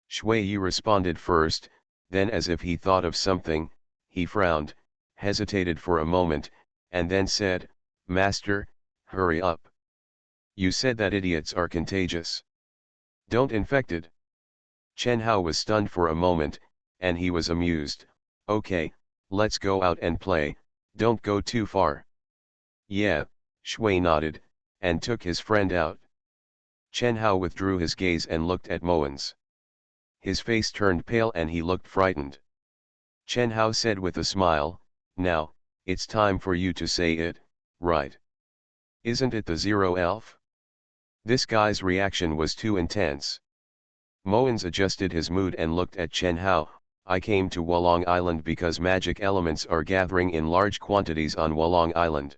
Shui Yi responded first, then as if he thought of something, he frowned, hesitated for a moment, and then said, Master, hurry up. You said that idiots are contagious. Don't infected. Chen Hao was stunned for a moment, and he was amused. Okay, let's go out and play, don't go too far. Yeah, Shui nodded, and took his friend out. Chen Hao withdrew his gaze and looked at Moens. His face turned pale and he looked frightened. Chen Hao said with a smile, Now, it's time for you to say it, right? Isn't it the Zero Elf? This guy's reaction was too intense. Moens adjusted his mood and looked at Chen Hao. I came to Wolong Island because magic elements are gathering in large quantities on Wolong Island.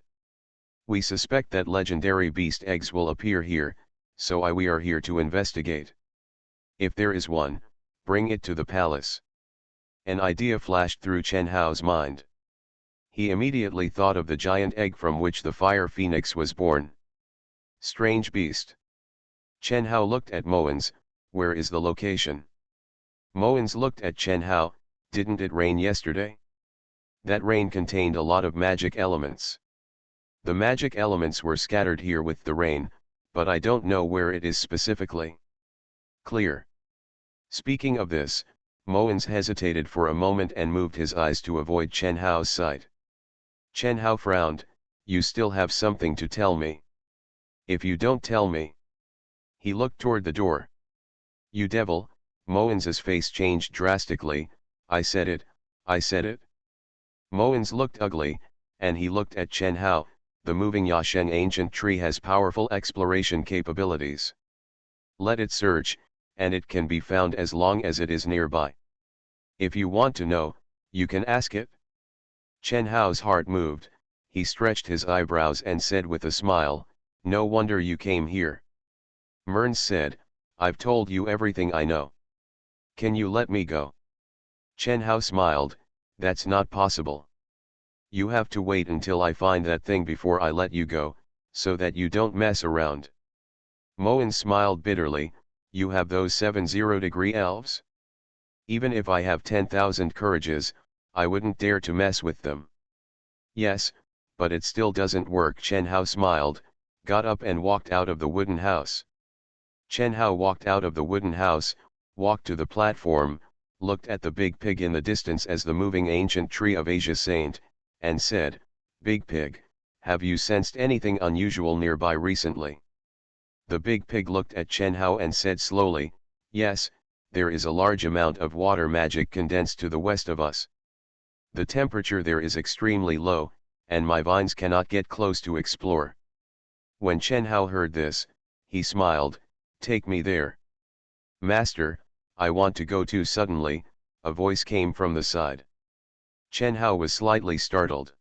We suspect that legendary beast eggs will appear here, so we are here to investigate. If there is one, bring it to the palace. An idea flashed through Chen Hao's mind. He immediately thought of the giant egg from which the fire phoenix was born. Strange beast. Chen Hao looked at Moens. Where is the location? Moens looked at Chen Hao. Didn't it rain yesterday? That rain contained a lot of magic elements. The magic elements were scattered here with the rain, but I don't know where it is specifically. Clear. Speaking of this, Moens hesitated for a moment and moved his eyes to avoid Chen Hao's sight. Chen Hao frowned. You still have something to tell me. If you don't tell me. He looked toward the door. You devil. Moens's face changed drastically. I said it, I said it. Moens looked ugly, and he looked at Chen Hao. The moving Yasheng ancient tree has powerful exploration capabilities. Let it search, and it can be found as long as it is nearby. If you want to know, you can ask it. Chen Hao's heart moved, he stretched his eyebrows and said with a smile, No wonder you came here. Mearns said, I've told you everything I know. Can you let me go? Chen Hao smiled, That's not possible. You have to wait until I find that thing before I let you go, so that you don't mess around. Moens smiled bitterly, You have those 70-degree elves? Even if I have 10,000 courages, I wouldn't dare to mess with them. Yes, but it still doesn't work. Chen Hao smiled, got up and walked out of the wooden house. Chen Hao walked out of the wooden house, walked to the platform, looked at the big pig in the distance as the moving ancient tree of Asia Saint, and said, Big pig, have you sensed anything unusual nearby recently? The big pig looked at Chen Hao and said slowly, Yes, there is a large amount of water magic condensed to the west of us. The temperature there is extremely low, and my vines cannot get close to explore. When Chen Hao heard this, he smiled, Take me there. Master, I want to go too. Suddenly, a voice came from the side. Chen Hao was slightly startled.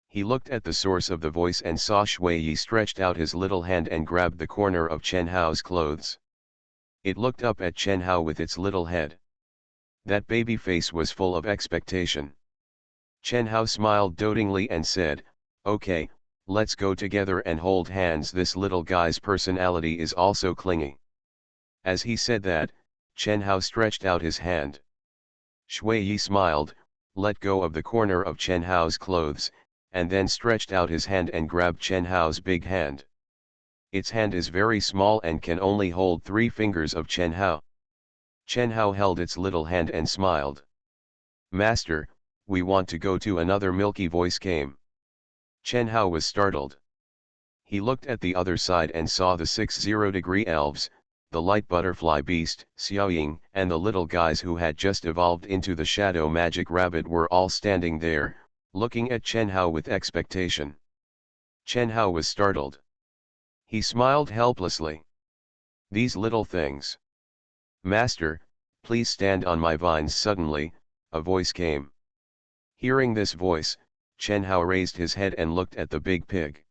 He looked at the source of the voice and saw Shui Yi stretched out his little hand and grabbed the corner of Chen Hao's clothes. It looked up at Chen Hao with its little head. That baby face was full of expectation. Chen Hao smiled dotingly and said, Okay, let's go together and hold hands. This little guy's personality is also clingy. As he said that, Chen Hao stretched out his hand. Shui Yi smiled, let go of the corner of Chen Hao's clothes, and then stretched out his hand and grabbed Chen Hao's big hand. Its hand is very small and can only hold 3 fingers of Chen Hao. Chen Hao held its little hand and smiled. Master, we want to go to another. Milky voice came. Chen Hao was startled. He looked at the other side and saw the 60-degree elves, the light butterfly beast, Xiaoying, and the little guys who had just evolved into the shadow magic rabbit were all standing there, looking at Chen Hao with expectation. Chen Hao was startled. He smiled helplessly. These little things. Master, please stand on my vines. Suddenly, a voice came. Hearing this voice, Chen Hao raised his head and looked at the big pig.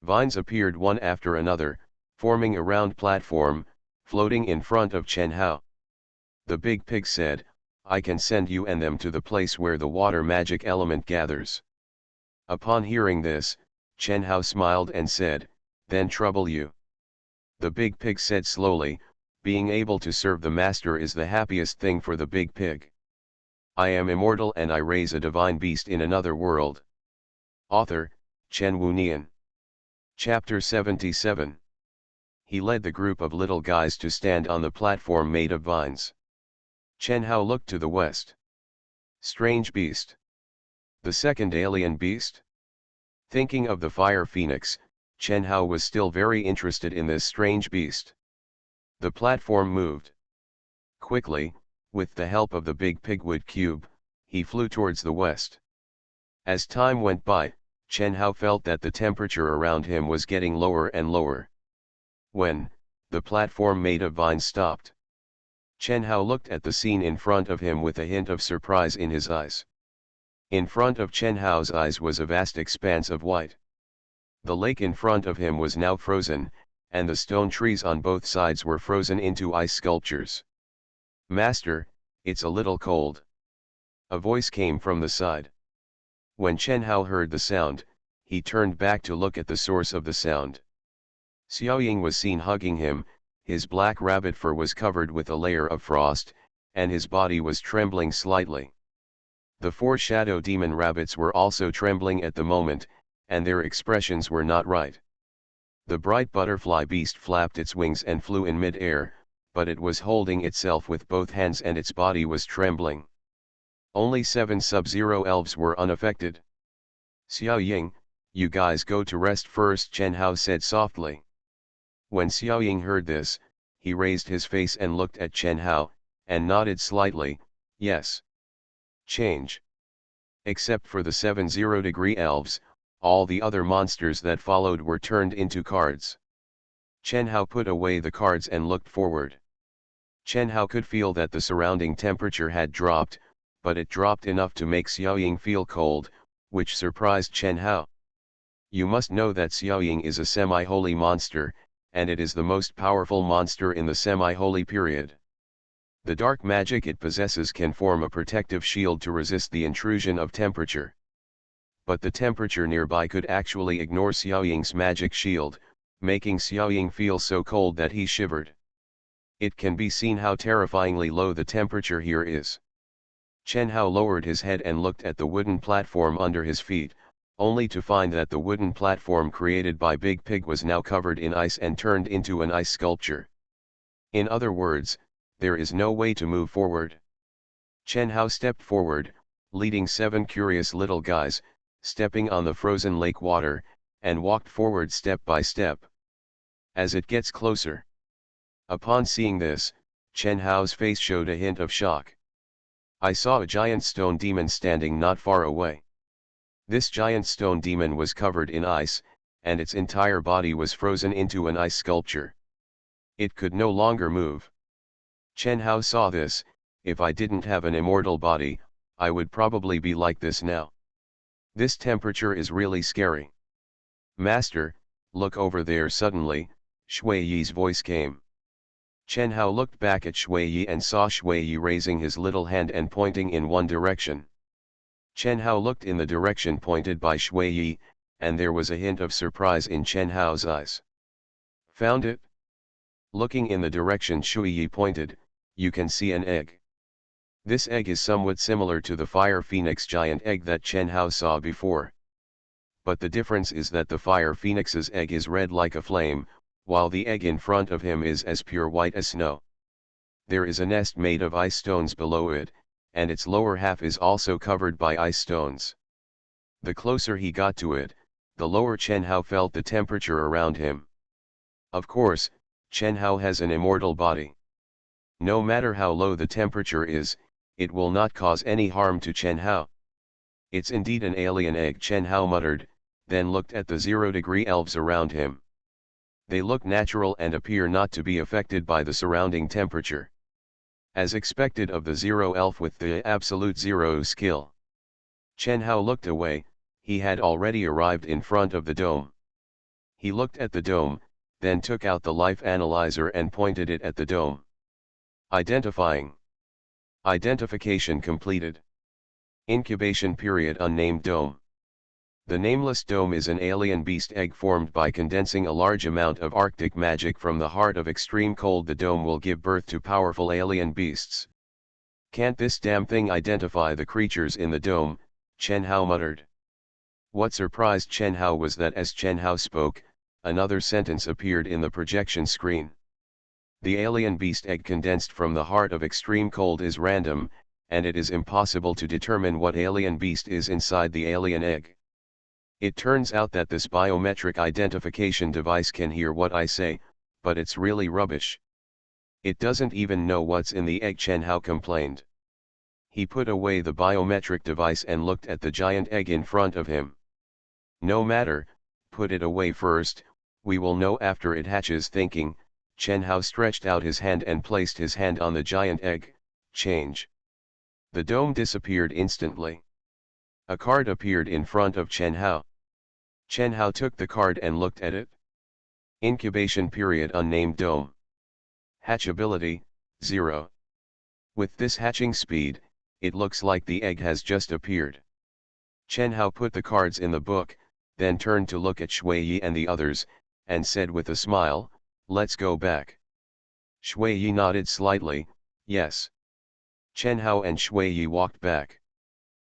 Vines appeared one after another, forming a round platform, floating in front of Chen Hao. The big pig said, I can send you and them to the place where the water magic element gathers. Upon hearing this, Chen Hao smiled and said, then trouble you. The big pig said slowly, being able to serve the master is the happiest thing for the big pig. I am immortal and I raise a divine beast in another world. Author, Chen Wunian. Chapter 77. He led the group of little guys to stand on the platform made of vines. Chen Hao looked to the west. Strange beast. The second alien beast? Thinking of the fire phoenix, Chen Hao was still very interested in this strange beast. The platform moved. Quickly, with the help of the big pigwood cube, he flew towards the west. As time went by, Chen Hao felt that the temperature around him was getting lower and lower. When the platform made of vines stopped, Chen Hao looked at the scene in front of him with a hint of surprise in his eyes. In front of Chen Hao's eyes was a vast expanse of white. The lake in front of him was now frozen, and the stone trees on both sides were frozen into ice sculptures. Master, it's a little cold. A voice came from the side. When Chen Hao heard the sound, he turned back to look at the source of the sound. Xiaoying was seen hugging him, his black rabbit fur was covered with a layer of frost, and his body was trembling slightly. The 4 shadow demon rabbits were also trembling at the moment, and their expressions were not right. The bright butterfly beast flapped its wings and flew in mid-air, but it was holding itself with both hands and its body was trembling. Only 7 sub-zero elves were unaffected. Xiaoying, you guys go to rest first, Chen Hao said softly. When Xiaoying heard this, he raised his face and looked at Chen Hao, and nodded slightly, yes. Change. Except for the 7 zero-degree elves, all the other monsters that followed were turned into cards. Chen Hao put away the cards and looked forward. Chen Hao could feel that the surrounding temperature had dropped, but it dropped enough to make Xiaoying feel cold, which surprised Chen Hao. You must know that Xiaoying is a semi-holy monster, and it is the most powerful monster in the semi-holy period. The dark magic it possesses can form a protective shield to resist the intrusion of temperature. But the temperature nearby could actually ignore Xiaoying's magic shield, making Xiaoying feel so cold that he shivered. It can be seen how terrifyingly low the temperature here is. Chen Hao lowered his head and looked at the wooden platform under his feet, only to find that the wooden platform created by Big Pig was now covered in ice and turned into an ice sculpture. In other words, there is no way to move forward. Chen Hao stepped forward, leading 7 curious little guys, stepping on the frozen lake water, and walked forward step by step. As it gets closer. Upon seeing this, Chen Hao's face showed a hint of shock. I saw a giant stone demon standing not far away. This giant stone demon was covered in ice, and its entire body was frozen into an ice sculpture. It could no longer move. Chen Hao saw this, if I didn't have an immortal body, I would probably be like this now. This temperature is really scary. Master, look over there. Suddenly, Shui Yi's voice came. Chen Hao looked back at Shui Yi and saw Shui Yi raising his little hand and pointing in one direction. Chen Hao looked in the direction pointed by Shui Yi, and there was a hint of surprise in Chen Hao's eyes. Found it? Looking in the direction Shui Yi pointed, you can see an egg. This egg is somewhat similar to the fire phoenix giant egg that Chen Hao saw before. But the difference is that the fire phoenix's egg is red like a flame, while the egg in front of him is as pure white as snow. There is a nest made of ice stones below it, and its lower half is also covered by ice stones. The closer he got to it, the lower Chen Hao felt the temperature around him. Of course, Chen Hao has an immortal body. No matter how low the temperature is, it will not cause any harm to Chen Hao. It's indeed an alien egg, Chen Hao muttered, then looked at the 0-degree elves around him. They look natural and appear not to be affected by the surrounding temperature. As expected of the zero elf with the absolute zero skill. Chen Hao looked away, he had already arrived in front of the dome. He looked at the dome, then took out the life analyzer and pointed it at the dome. Identifying. Identification completed. Incubation period unnamed dome. The nameless dome is an alien beast egg formed by condensing a large amount of Arctic magic from the heart of extreme cold. The dome will give birth to powerful alien beasts. Can't this damn thing identify the creatures in the dome? Chen Hao muttered. What surprised Chen Hao was that as Chen Hao spoke, another sentence appeared in the projection screen. The alien beast egg condensed from the heart of extreme cold is random, and it is impossible to determine what alien beast is inside the alien egg. It turns out that this biometric identification device can hear what I say, but it's really rubbish. It doesn't even know what's in the egg, Chen Hao complained. He put away the biometric device and looked at the giant egg in front of him. No matter, put it away first, we will know after it hatches, thinking. Chen Hao stretched out his hand and placed his hand on the giant egg. Change. The dome disappeared instantly. A card appeared in front of Chen Hao. Chen Hao took the card and looked at it. Incubation period unnamed dome. Hatchability, 0. With this hatching speed, it looks like the egg has just appeared. Chen Hao put the cards in the book, then turned to look at Shui Yi and the others, and said with a smile, "Let's go back." Shui Yi nodded slightly, yes. Chen Hao and Shui Yi walked back.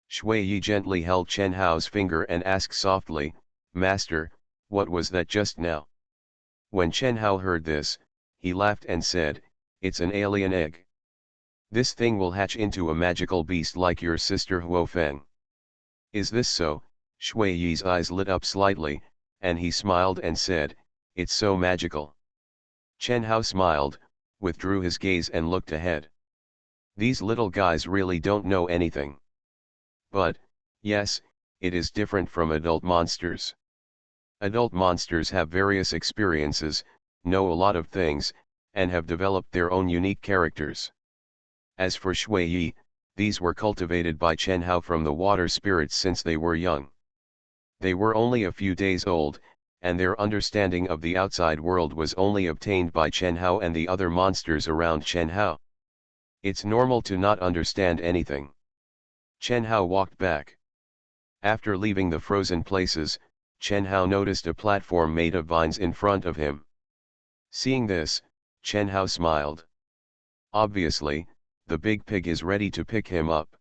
Shui Yi gently held Chen Hao's finger and asked softly, "Master, what was that just now?" When Chen Hao heard this, he laughed and said, "It's an alien egg. This thing will hatch into a magical beast like your sister Huo Feng." "Is this so?" Shui Yi's eyes lit up slightly, and he smiled and said, "It's so magical." Chen Hao smiled, withdrew his gaze and looked ahead. These little guys really don't know anything. But, yes, it is different from adult monsters. Adult monsters have various experiences, know a lot of things, and have developed their own unique characters. As for Shui Yi, these were cultivated by Chen Hao from the water spirits since they were young. They were only a few days old, and their understanding of the outside world was only obtained by Chen Hao and the other monsters around Chen Hao. It's normal to not understand anything. Chen Hao walked back. After leaving the frozen places, Chen Hao noticed a platform made of vines in front of him. Seeing this, Chen Hao smiled. Obviously, the big pig is ready to pick him up.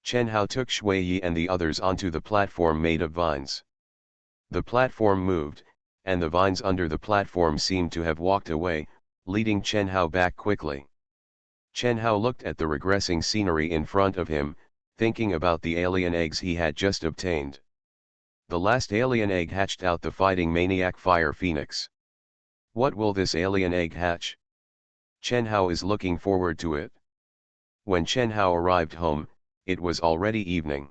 Chen Hao took Shui Yi and the others onto the platform made of vines. The platform moved, and the vines under the platform seemed to have walked away, leading Chen Hao back quickly. Chen Hao looked at the regressing scenery in front of him, thinking about the alien eggs he had just obtained. The last alien egg hatched out the fighting maniac Fire Phoenix. What will this alien egg hatch? Chen Hao is looking forward to it. When Chen Hao arrived home, it was already evening.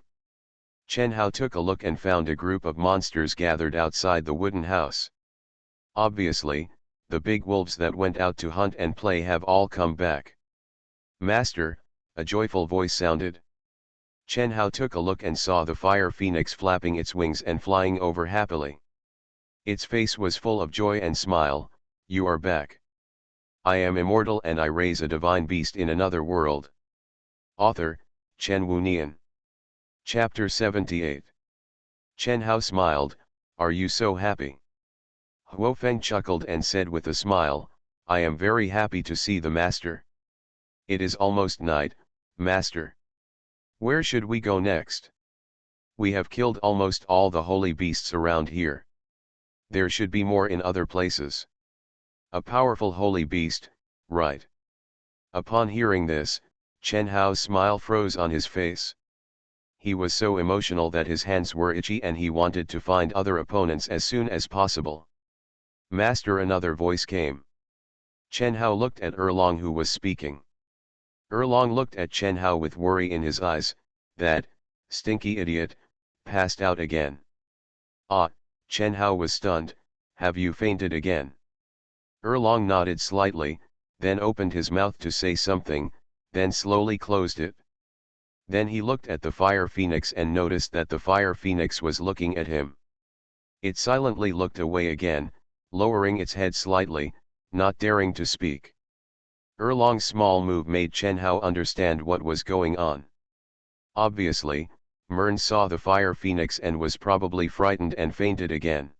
Chen Hao took a look and found a group of monsters gathered outside the wooden house. Obviously, the big wolves that went out to hunt and play have all come back. "Master," a joyful voice sounded. Chen Hao took a look and saw the fire phoenix flapping its wings and flying over happily. Its face was full of joy and smile. "You are back. I am immortal and I raise a divine beast in another world." Author, Chen Wunian. Chapter 78. Chen Hao smiled, "Are you so happy?" Huo Feng chuckled and said with a smile, "I am very happy to see the master. It is almost night, master. Where should we go next? We have killed almost all the holy beasts around here. There should be more in other places. A powerful holy beast, right?" Upon hearing this, Chen Hao's smile froze on his face. He was so emotional that his hands were itchy and he wanted to find other opponents as soon as possible. "Master," another voice came. Chen Hao looked at Erlong who was speaking. Erlong looked at Chen Hao with worry in his eyes. That stinky idiot passed out again. Ah, Chen Hao was stunned. Have you fainted again? Erlong nodded slightly, then opened his mouth to say something, then slowly closed it. Then he looked at the fire phoenix and noticed that the fire phoenix was looking at him. It silently looked away again, lowering its head slightly, not daring to speak. Erlong's small move made Chen Hao understand what was going on. Obviously, Mern saw the fire phoenix and was probably frightened and fainted again.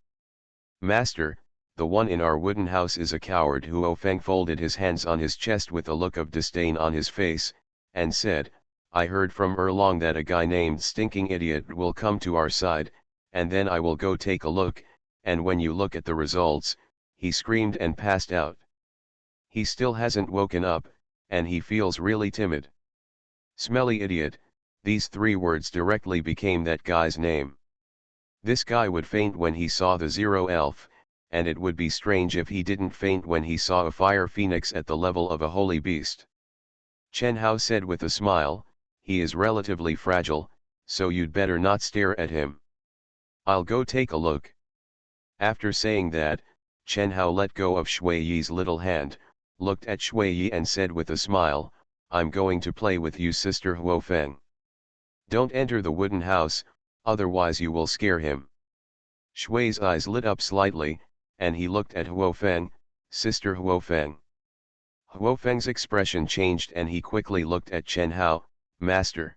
Master, the one in our wooden house is a coward. Huo Feng folded his hands on his chest with a look of disdain on his face, and said, I heard from Erlong that a guy named Stinking Idiot will come to our side, and then I will go take a look, and when you look at the results, he screamed and passed out. He still hasn't woken up, and he feels really timid. Smelly idiot, these 3 words directly became that guy's name. This guy would faint when he saw the Zero Elf, and it would be strange if he didn't faint when he saw a fire phoenix at the level of a holy beast. Chen Hao said with a smile, he is relatively fragile, so you'd better not stare at him. I'll go take a look. After saying that, Chen Hao let go of Shui Yi's little hand, looked at Shui Yi and said with a smile, I'm going to play with you, Sister Huo Feng. Don't enter the wooden house, otherwise you will scare him. Shui's eyes lit up slightly, and he looked at Huo Feng, Sister Huo Feng. Huo Feng's expression changed and he quickly looked at Chen Hao, Master.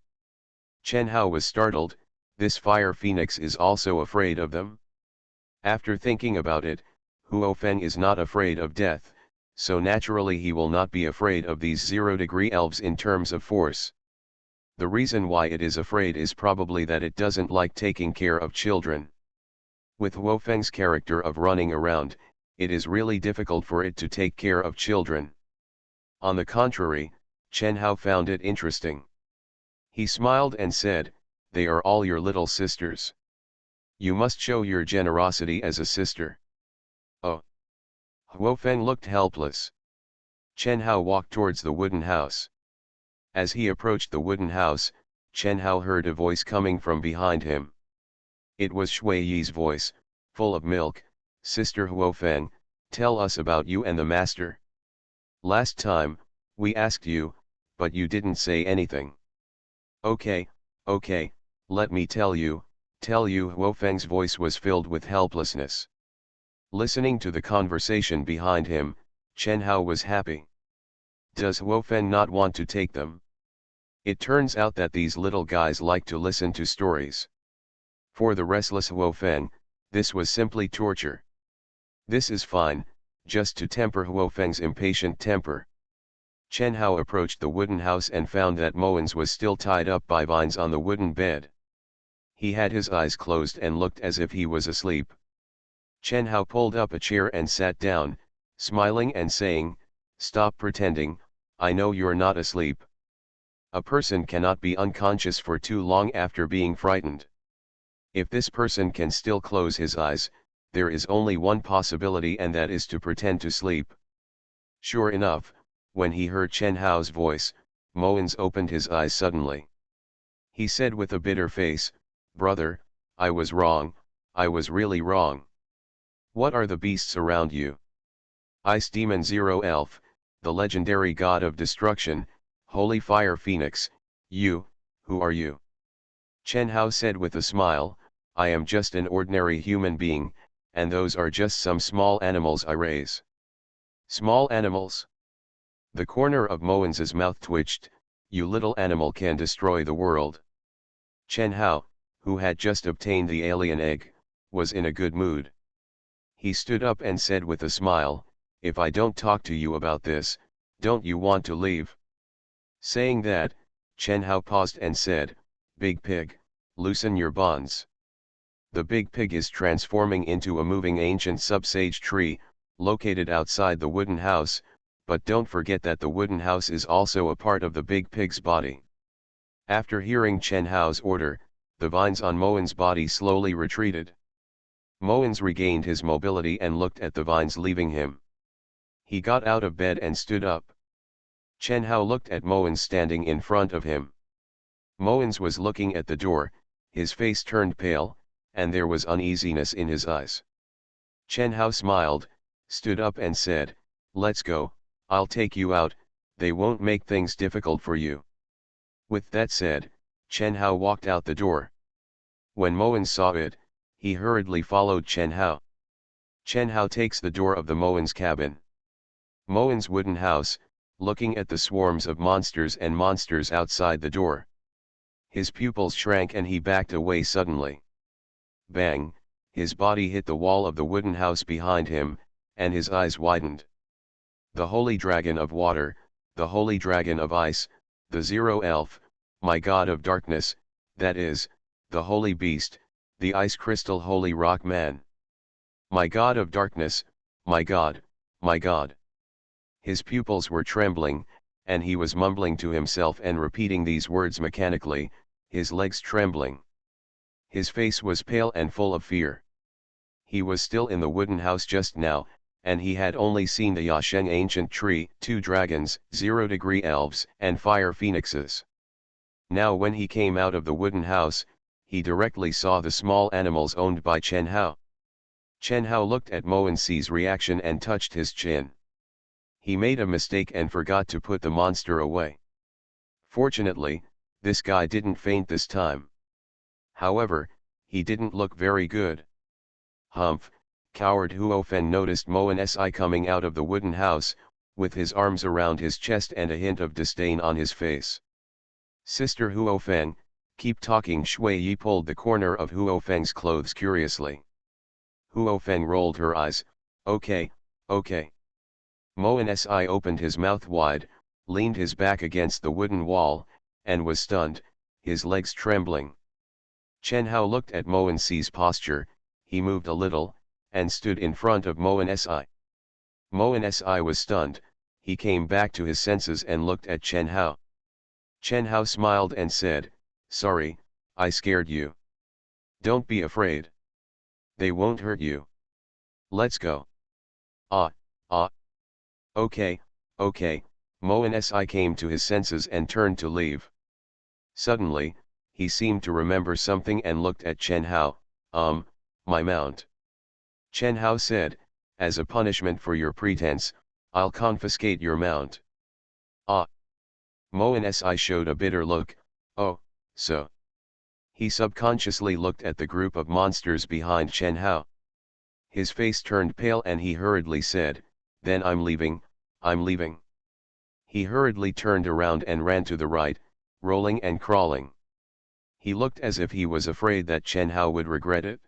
Chen Hao was startled, this fire phoenix is also afraid of them? After thinking about it, Huo Feng is not afraid of death, so naturally he will not be afraid of these 0-degree elves in terms of force. The reason why it is afraid is probably that it doesn't like taking care of children. With Huo Feng's character of running around, it is really difficult for it to take care of children. On the contrary, Chen Hao found it interesting. He smiled and said, they are all your little sisters. You must show your generosity as a sister. Oh. Huo Feng looked helpless. Chen Hao walked towards the wooden house. As he approached the wooden house, Chen Hao heard a voice coming from behind him. It was Shui Yi's voice, full of milk. Sister Huo Feng, tell us about you and the master. Last time, we asked you, but you didn't say anything. Okay, let me tell you. Huo Feng's voice was filled with helplessness. Listening to the conversation behind him, Chen Hao was happy. Does Huo Feng not want to take them? It turns out that these little guys like to listen to stories. For the restless Huo Feng, this was simply torture. This is fine, just to temper Huo Feng's impatient temper. Chen Hao approached the wooden house and found that Moens was still tied up by vines on the wooden bed. He had his eyes closed and looked as if he was asleep. Chen Hao pulled up a chair and sat down, smiling and saying, stop pretending, I know you're not asleep. A person cannot be unconscious for too long after being frightened. If this person can still close his eyes, there is only one possibility, and that is to pretend to sleep. Sure enough, when he heard Chen Hao's voice, Moens opened his eyes suddenly. He said with a bitter face, brother, I was wrong, I was really wrong. What are the beasts around you? Ice Demon Zero Elf, the legendary god of destruction, Holy Fire Phoenix, who are you? Chen Hao said with a smile, I am just an ordinary human being, and those are just some small animals I raise. Small animals? The corner of Moens's mouth twitched, you little animal can destroy the world. Chen Hao, who had just obtained the alien egg, was in a good mood. He stood up and said with a smile, if I don't talk to you about this, don't you want to leave? Saying that, Chen Hao paused and said, Big Pig, loosen your bonds. The Big Pig is transforming into a moving ancient sub-sage tree, located outside the wooden house, but don't forget that the wooden house is also a part of the Big Pig's body. After hearing Chen Hao's order, the vines on Moen's body slowly retreated. Moens regained his mobility and looked at the vines leaving him. He got out of bed and stood up. Chen Hao looked at Moens standing in front of him. Moens was looking at the door, his face turned pale, and there was uneasiness in his eyes. Chen Hao smiled, stood up and said, "Let's go, I'll take you out, they won't make things difficult for you." With that said, Chen Hao walked out the door. When Moens saw it, he hurriedly followed Chen Hao. Chen Hao takes the door of the Moens cabin. Moens' wooden house, looking at the swarms of monsters and monsters outside the door. His pupils shrank and he backed away suddenly. Bang, his body hit the wall of the wooden house behind him, and his eyes widened. The holy dragon of water, the holy dragon of ice, the zero elf, my god of darkness, that is, the holy beast, the ice crystal holy rock man. My god of darkness, my god, my god. His pupils were trembling, and he was mumbling to himself and repeating these words mechanically, his legs trembling. His face was pale and full of fear. He was still in the wooden house just now, and he had only seen the Yasheng ancient tree, 2 dragons, 0-degree elves, and fire phoenixes. Now when he came out of the wooden house, he directly saw the small animals owned by Chen Hao. Chen Hao looked at Moen's reaction and touched his chin. He made a mistake and forgot to put the monster away. Fortunately, this guy didn't faint this time. However, he didn't look very good. Humph, coward Huofen noticed Moen's coming out of the wooden house, with his arms around his chest and a hint of disdain on his face. Sister Huofeng, keep talking. Shui Yi pulled the corner of Huofeng's clothes curiously. Huofeng rolled her eyes, okay, okay. Moen's opened his mouth wide, leaned his back against the wooden wall, and was stunned, his legs trembling. Chen Hao looked at Moen's posture, he moved a little, and stood in front of Moen's. Moen's was stunned, he came back to his senses and looked at Chen Hao. Chen Hao smiled and said, "Sorry, I scared you. Don't be afraid. They won't hurt you. Let's go." Ah. Okay, okay, Moen's came to his senses and turned to leave. Suddenly, he seemed to remember something and looked at Chen Hao, my mount. Chen Hao said, "As a punishment for your pretense, I'll confiscate your mount." Ah. Moen's showed a bitter look, "Oh, so." He subconsciously looked at the group of monsters behind Chen Hao. His face turned pale and he hurriedly said, "Then I'm leaving, I'm leaving." He hurriedly turned around and ran to the right, rolling and crawling. He looked as if he was afraid that Chen Hao would regret it.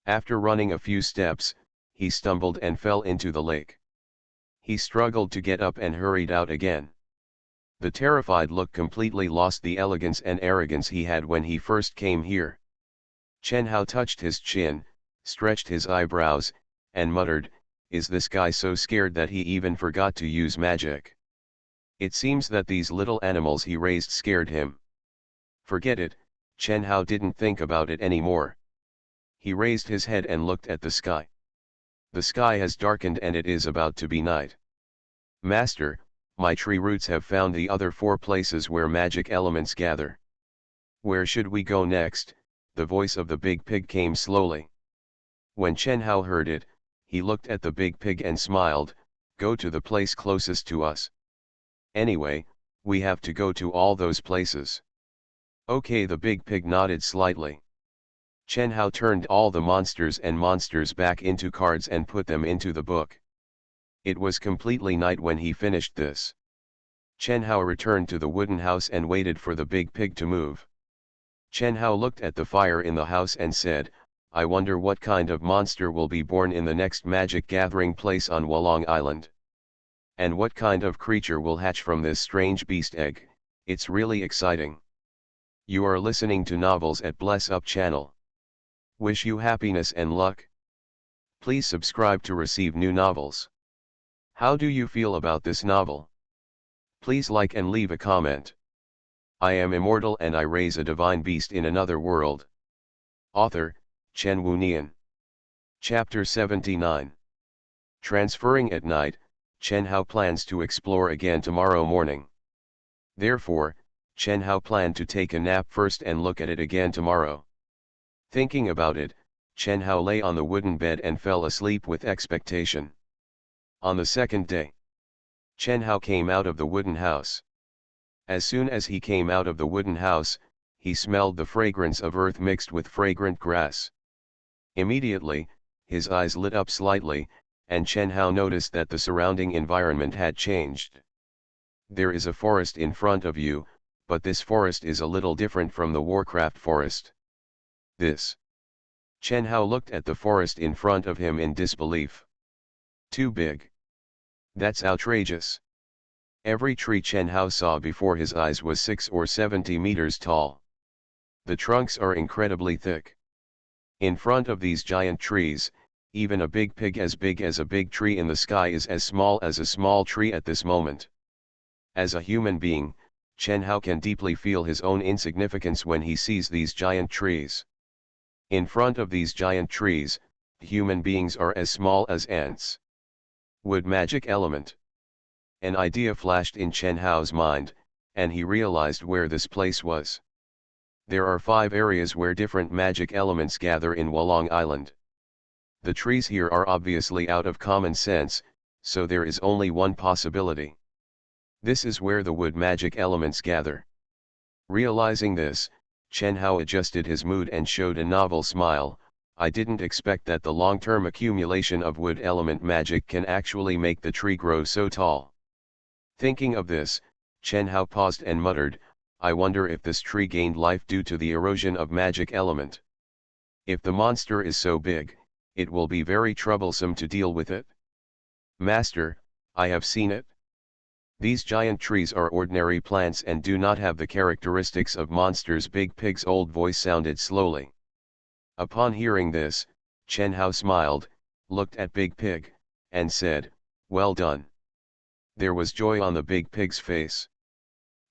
After running a few steps, he stumbled and fell into the lake. He struggled to get up and hurried out again. The terrified look completely lost the elegance and arrogance he had when he first came here. Chen Hao touched his chin, stretched his eyebrows, and muttered, "Is this guy so scared that he even forgot to use magic? It seems that these little animals he raised scared him." Forget it, Chen Hao didn't think about it anymore. He raised his head and looked at the sky. The sky has darkened and it is about to be night. "Master, my tree roots have found the other 4 places where magic elements gather. Where should we go next?" The voice of the big pig came slowly. When Chen Hao heard it, he looked at the big pig and smiled, "Go to the place closest to us. Anyway, we have to go to all those places." Okay, the big pig nodded slightly. Chen Hao turned all the monsters back into cards and put them into the book. It was completely night when he finished this. Chen Hao returned to the wooden house and waited for the big pig to move. Chen Hao looked at the fire in the house and said, "I wonder what kind of monster will be born in the next magic gathering place on Wolong Island. And what kind of creature will hatch from this strange beast egg, it's really exciting." You are listening to Novels at Bless Up channel. Wish you happiness and luck. Please subscribe to receive new novels. How do you feel about this novel? Please like and leave a comment. I am immortal and I raise a divine beast in another world. Author, Chen Wu Nian. Chapter 79. Transferring at night, Chen Hao plans to explore again tomorrow morning. Therefore, Chen Hao planned to take a nap first and look at it again tomorrow. Thinking about it, Chen Hao lay on the wooden bed and fell asleep with expectation. On the second day, Chen Hao came out of the wooden house. As soon as he came out of the wooden house, he smelled the fragrance of earth mixed with fragrant grass. Immediately, his eyes lit up slightly, and Chen Hao noticed that the surrounding environment had changed. There is a forest in front of you, but this forest is a little different from the Warcraft forest. This. Chen Hao looked at the forest in front of him in disbelief. Too big. That's outrageous. Every tree Chen Hao saw before his eyes was 6 or 70 meters tall. The trunks are incredibly thick. In front of these giant trees, even a big pig as big as a big tree in the sky is as small as a small tree at this moment. As a human being, Chen Hao can deeply feel his own insignificance when he sees these giant trees. In front of these giant trees, human beings are as small as ants. Wood magic element. An idea flashed in Chen Hao's mind, and he realized where this place was. There are 5 areas where different magic elements gather in Wolong Island. The trees here are obviously out of common sense, so there is only one possibility. This is where the wood magic elements gather. Realizing this, Chen Hao adjusted his mood and showed a novel smile. I didn't expect that the long-term accumulation of wood element magic can actually make the tree grow so tall. Thinking of this, Chen Hao paused and muttered, I wonder if this tree gained life due to the erosion of magic element. If the monster is so big, it will be very troublesome to deal with it. Master, I have seen it. These giant trees are ordinary plants and do not have the characteristics of monsters. Big Pig's old voice sounded slowly. Upon hearing this, Chen Hao smiled, looked at Big Pig, and said, well done. There was joy on the Big Pig's face.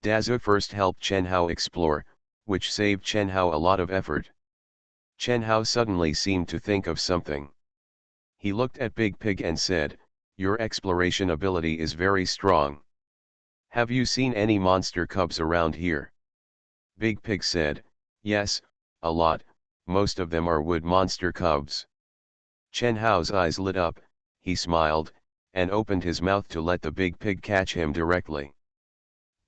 Dazu first helped Chen Hao explore, which saved Chen Hao a lot of effort. Chen Hao suddenly seemed to think of something. He looked at Big Pig and said, your exploration ability is very strong. Have you seen any monster cubs around here? Big Pig said, yes, a lot, most of them are wood monster cubs. Chen Hao's eyes lit up, he smiled, and opened his mouth to let the Big Pig catch him directly.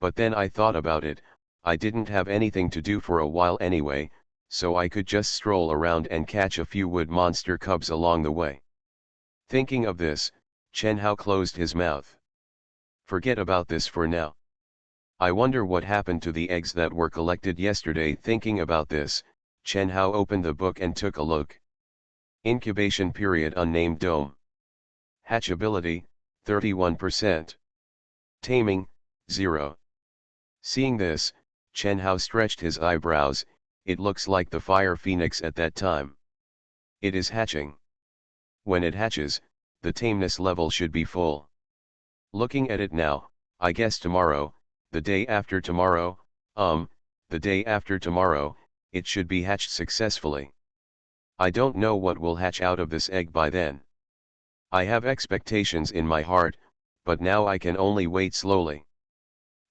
But then I thought about it, I didn't have anything to do for a while anyway, so I could just stroll around and catch a few wood monster cubs along the way. Thinking of this, Chen Hao closed his mouth. Forget about this for now. I wonder what happened to the eggs that were collected yesterday. Thinking about this, Chen Hao opened the book and took a look. Incubation period unnamed dome. Hatchability, 31%. Taming, 0. Seeing this, Chen Hao stretched his eyebrows. It looks like the fire phoenix at that time. It is hatching. When it hatches, the tameness level should be full. Looking at it now, I guess tomorrow, the day after tomorrow, the day after tomorrow, it should be hatched successfully. I don't know what will hatch out of this egg by then. I have expectations in my heart, but now I can only wait slowly.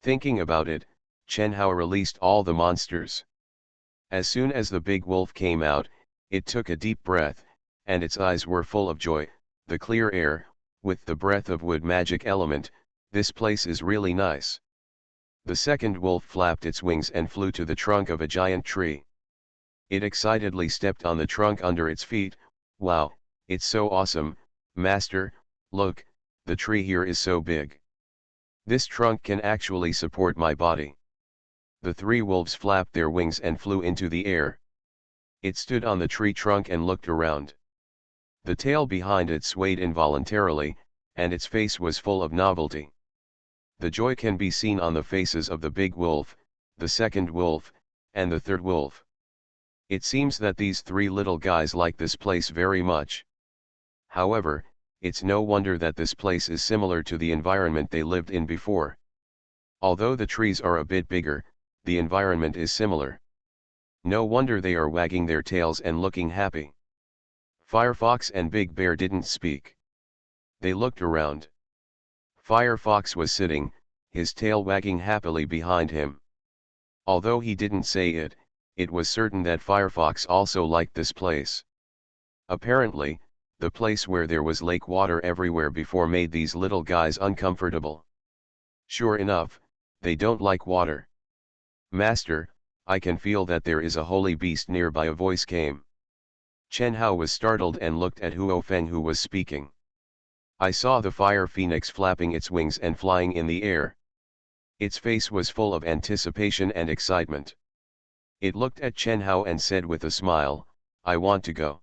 Thinking about it, Chen Hao released all the monsters. As soon as the big wolf came out, it took a deep breath, and its eyes were full of joy. The clear air, with the breath of wood magic element, this place is really nice. The second wolf flapped its wings and flew to the trunk of a giant tree. It excitedly stepped on the trunk under its feet. Wow, it's so awesome, master, look, the tree here is so big. This trunk can actually support my body. The 3 wolves flapped their wings and flew into the air. It stood on the tree trunk and looked around. The tail behind it swayed involuntarily, and its face was full of novelty. The joy can be seen on the faces of the big wolf, the second wolf, and the third wolf. It seems that these 3 little guys like this place very much. However, it's no wonder that this place is similar to the environment they lived in before. Although the trees are a bit bigger, the environment is similar. No wonder they are wagging their tails and looking happy. Firefox and Big Bear didn't speak. They looked around. Firefox was sitting, his tail wagging happily behind him. Although he didn't say it, it was certain that Firefox also liked this place. Apparently, the place where there was lake water everywhere before made these little guys uncomfortable. Sure enough, they don't like water. Master, I can feel that there is a holy beast nearby, a voice came. Chen Hao was startled and looked at Huo Feng, who was speaking. I saw the fire phoenix flapping its wings and flying in the air. Its face was full of anticipation and excitement. It looked at Chen Hao and said with a smile, I want to go.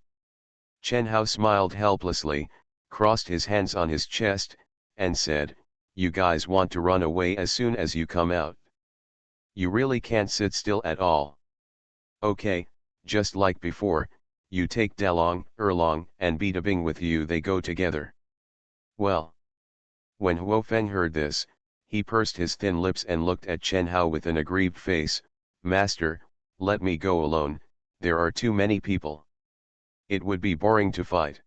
Chen Hao smiled helplessly, crossed his hands on his chest, and said, you guys want to run away as soon as you come out. You really can't sit still at all. Okay, just like before, you take Dalong, Erlong, and Beta Bing with you, they go together. Well. When Huo Feng heard this, he pursed his thin lips and looked at Chen Hao with an aggrieved face. Master, let me go alone, there are too many people. It would be boring to fight.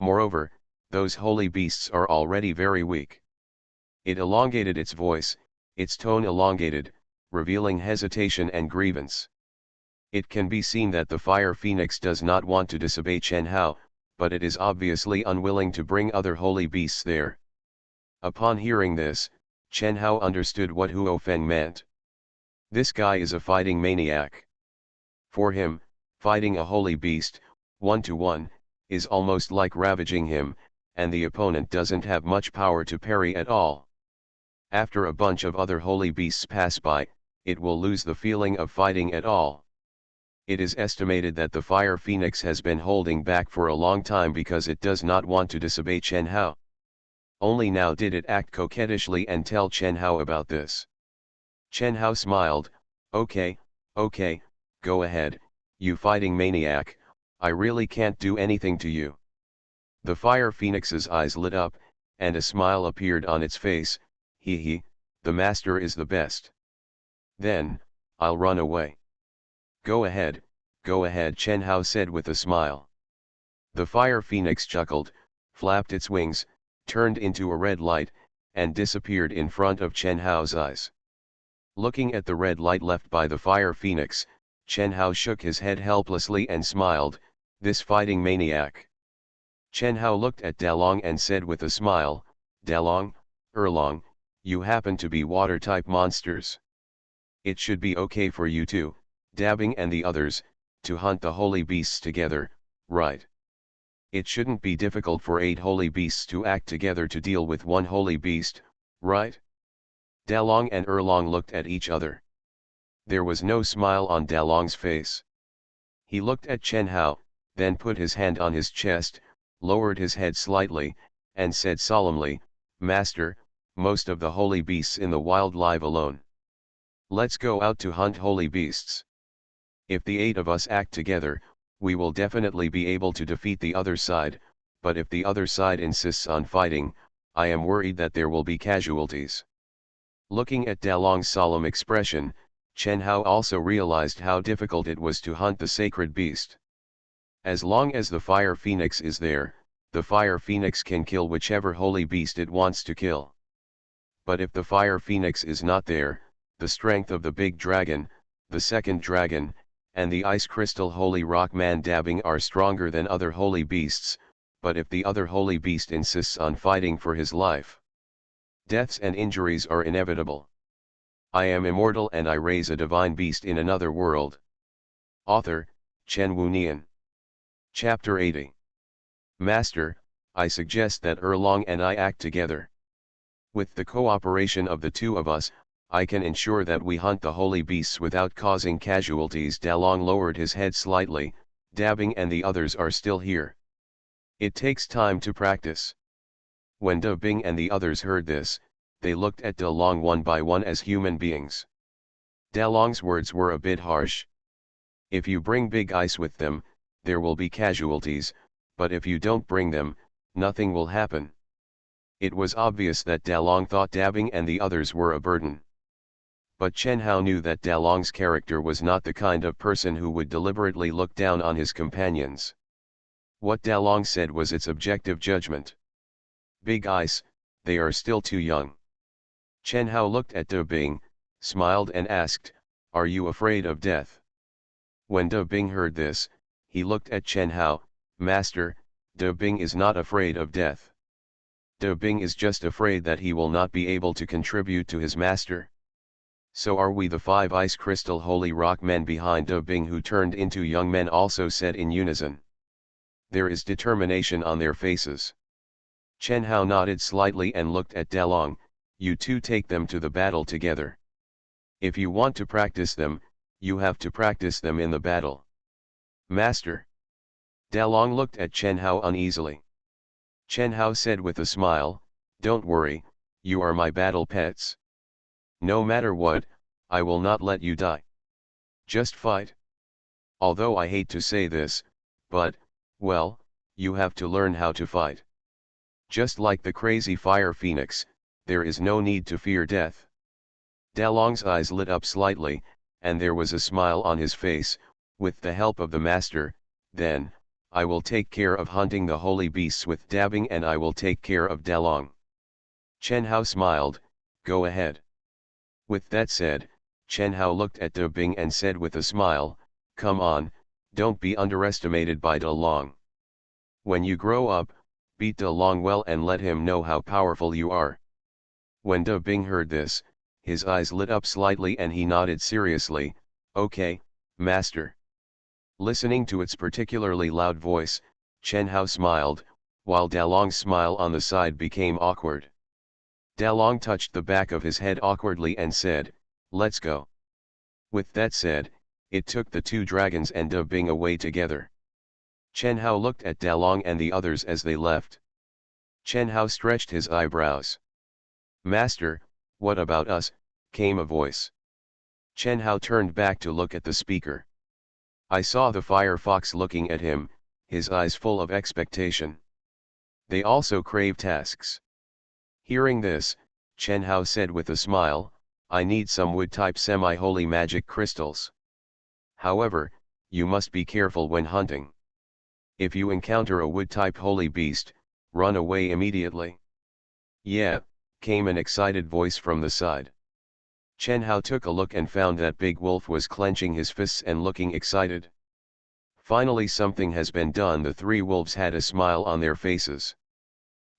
Moreover, those holy beasts are already very weak. It elongated its voice, its tone elongated, revealing hesitation and grievance. It can be seen that the fire phoenix does not want to disobey Chen Hao, but it is obviously unwilling to bring other holy beasts there. Upon hearing this, Chen Hao understood what Huo Feng meant. This guy is a fighting maniac. For him, fighting a holy beast, 1-to-1, is almost like ravaging him, and the opponent doesn't have much power to parry at all. After a bunch of other holy beasts pass by, it will lose the feeling of fighting at all. It is estimated that the fire phoenix has been holding back for a long time because it does not want to disobey Chen Hao. Only now did it act coquettishly and tell Chen Hao about this. Chen Hao smiled, okay, go ahead, you fighting maniac, I really can't do anything to you. The fire phoenix's eyes lit up, and a smile appeared on its face, the master is the best. Then, I'll run away. Go ahead, Chen Hao said with a smile. The fire phoenix chuckled, flapped its wings, turned into a red light, and disappeared in front of Chen Hao's eyes. Looking at the red light left by the fire phoenix, Chen Hao shook his head helplessly and smiled, this fighting maniac. Chen Hao looked at Dalong and said with a smile, Dalong, Erlong, you happen to be water-type monsters. It should be okay for you two, Dabbing and the others, to hunt the holy beasts together, right? It shouldn't be difficult for 8 holy beasts to act together to deal with one holy beast, right? Dalong and Erlong looked at each other. There was no smile on Dalong's face. He looked at Chen Hao, then put his hand on his chest, lowered his head slightly, and said solemnly, Master, most of the holy beasts in the wild live alone. Let's go out to hunt holy beasts. If the 8 of us act together, we will definitely be able to defeat the other side, but if the other side insists on fighting, I am worried that there will be casualties. Looking at Dalong's solemn expression, Chen Hao also realized how difficult it was to hunt the sacred beast. As long as the fire phoenix is there, the fire phoenix can kill whichever holy beast it wants to kill. But if the fire phoenix is not there, the strength of the big dragon, the second dragon, and the ice crystal holy rock man Dabbing are stronger than other holy beasts, but if the other holy beast insists on fighting for his life, deaths and injuries are inevitable. I am immortal and I raise a divine beast in another world. Author, Chen Wunian. Chapter 80. Master, I suggest that Erlong and I act together. With the cooperation of the 2 of us, I can ensure that we hunt the holy beasts without causing casualties. Dalong lowered his head slightly, Dabbing and the others are still here. It takes time to practice. When Da Bing and the others heard this, they looked at Dalong one by one as human beings. Dalong's words were a bit harsh. If you bring big ice with them, there will be casualties, but if you don't bring them, nothing will happen. It was obvious that Dalong thought Dabbing and the others were a burden. But Chen Hao knew that Dalong's character was not the kind of person who would deliberately look down on his companions. What Dalong said was its objective judgment. Big ice, they are still too young. Chen Hao looked at De Bing, smiled and asked, "Are you afraid of death?" When De Bing heard this, he looked at Chen Hao, "Master, De Bing is not afraid of death. De Bing is just afraid that he will not be able to contribute to his master." "So are we." The 5 ice crystal holy rock men behind De Bing who turned into young men also said in unison. There is determination on their faces. Chen Hao nodded slightly and looked at Dalong, "You two take them to the battle together. If you want to practice them, you have to practice them in the battle." "Master." Dalong looked at Chen Hao uneasily. Chen Hao said with a smile, "Don't worry, you are my battle pets. No matter what, I will not let you die. Just fight. Although I hate to say this, but, well, you have to learn how to fight. Just like the crazy fire phoenix, there is no need to fear death." Dalong's eyes lit up slightly, and there was a smile on his face. "With the help of the master, then, I will take care of hunting the holy beasts with dabbing, and I will take care of Dalong." Chen Hao smiled, "Go ahead." With that said, Chen Hao looked at De Bing and said with a smile, "Come on, don't be underestimated by Dalong. When you grow up, beat Dalong well and let him know how powerful you are." When De Bing heard this, his eyes lit up slightly and he nodded seriously, "Okay, master." Listening to its particularly loud voice, Chen Hao smiled, while Dalong's smile on the side became awkward. Dalong touched the back of his head awkwardly and said, "Let's go." With that said, it took the 2 dragons and De Bing away together. Chen Hao looked at Dalong and the others as they left. Chen Hao stretched his eyebrows. "Master, what about us?" came a voice. Chen Hao turned back to look at the speaker. I saw the fire fox looking at him, his eyes full of expectation. They also crave tasks. Hearing this, Chen Hao said with a smile, "I need some wood-type semi-holy magic crystals. However, you must be careful when hunting. If you encounter a wood-type holy beast, run away immediately." "Yeah," came an excited voice from the side. Chen Hao took a look and found that Big Wolf was clenching his fists and looking excited. Finally something has been done. The 3 wolves had a smile on their faces.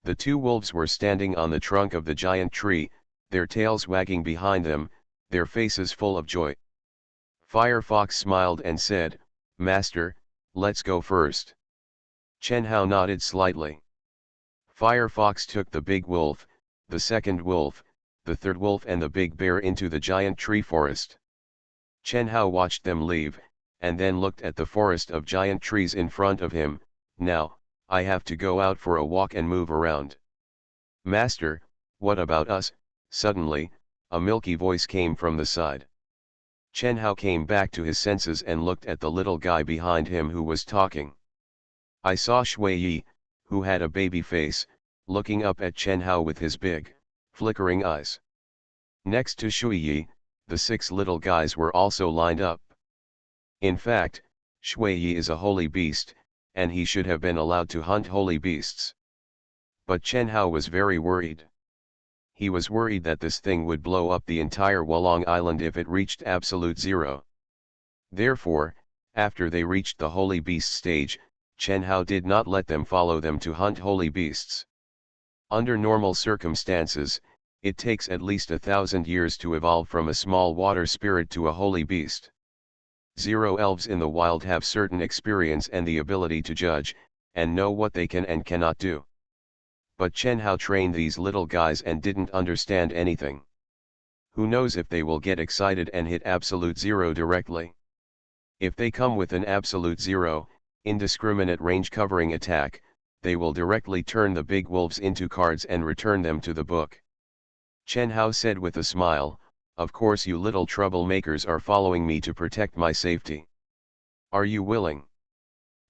The 2 wolves were standing on the trunk of the giant tree, their tails wagging behind them, their faces full of joy. Fire Fox smiled and said, "Master, let's go first." Chen Hao nodded slightly. Fire Fox took the big wolf, the second wolf, the third wolf and the big bear into the giant tree forest. Chen Hao watched them leave, and then looked at the forest of giant trees in front of him. "Now, I have to go out for a walk and move around." "Master, what about us?" Suddenly, a milky voice came from the side. Chen Hao came back to his senses and looked at the little guy behind him who was talking. I saw Shui Yi, who had a baby face, looking up at Chen Hao with his big, flickering eyes. Next to Shui Yi, the 6 little guys were also lined up. In fact, Shui Yi is a holy beast, and he should have been allowed to hunt holy beasts. But Chen Hao was very worried. He was worried that this thing would blow up the entire Wolong Island if it reached absolute zero. Therefore, after they reached the holy beast stage, Chen Hao did not let them follow them to hunt holy beasts. Under normal circumstances, it takes at least 1,000 years to evolve from a small water spirit to a holy beast. 0 elves in the wild have certain experience and the ability to judge, and know what they can and cannot do. But Chen Hao trained these little guys and didn't understand anything. Who knows if they will get excited and hit absolute zero directly? If they come with an absolute zero, indiscriminate range covering attack, they will directly turn the big wolves into cards and return them to the book. Chen Hao said with a smile, "Of course you little troublemakers are following me to protect my safety. Are you willing?"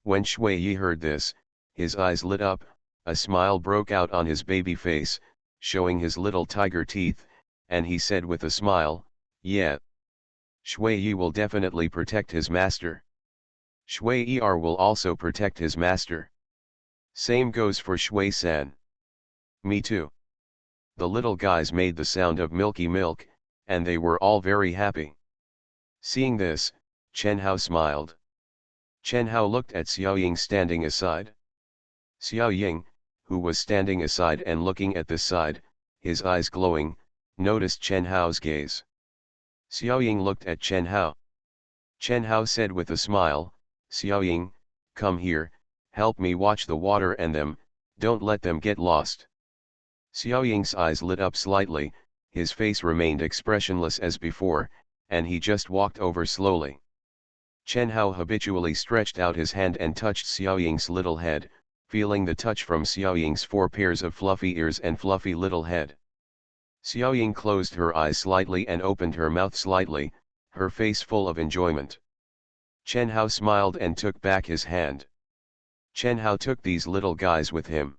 When Shui Yi heard this, his eyes lit up, a smile broke out on his baby face, showing his little tiger teeth, and he said with a smile, "Yeah. Shui Yi will definitely protect his master. Shui Yi will also protect his master. Same goes for Shui San." "Me too." the little guys made the sound of milky milk, and they were all very happy. Seeing this, Chen Hao smiled. Chen Hao looked at Xiao Ying standing aside. Xiao Ying, who was standing aside and looking at this side, his eyes glowing, noticed Chen Hao's gaze. Xiao Ying looked at Chen Hao. Chen Hao said with a smile, "Xiao Ying, come here, help me watch the water and them, don't let them get lost." Xiao Ying's eyes lit up slightly, his face remained expressionless as before, and he just walked over slowly. Chen Hao habitually stretched out his hand and touched Xiao Ying's little head, feeling the touch from Xiao Ying's 4 pairs of fluffy ears and fluffy little head. Xiao Ying closed her eyes slightly and opened her mouth slightly, her face full of enjoyment. Chen Hao smiled and took back his hand. Chen Hao took these little guys with him.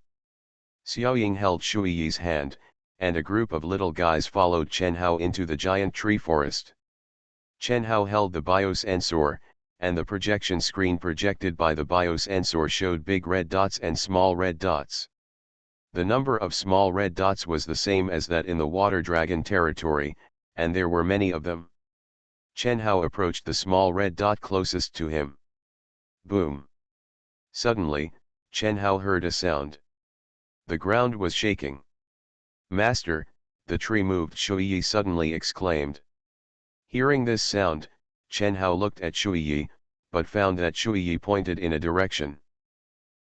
Xiao Ying held Shui Yi's hand, and a group of little guys followed Chen Hao into the giant tree forest. Chen Hao held the biosensor, and the projection screen projected by the biosensor showed big red dots and small red dots. The number of small red dots was the same as that in the water dragon territory, and there were many of them. Chen Hao approached the small red dot closest to him. Boom! Suddenly, Chen Hao heard a sound. The ground was shaking. "Master, the tree moved," Shui Yi suddenly exclaimed. Hearing this sound, Chen Hao looked at Shui Yi, but found that Shui Yi pointed in a direction.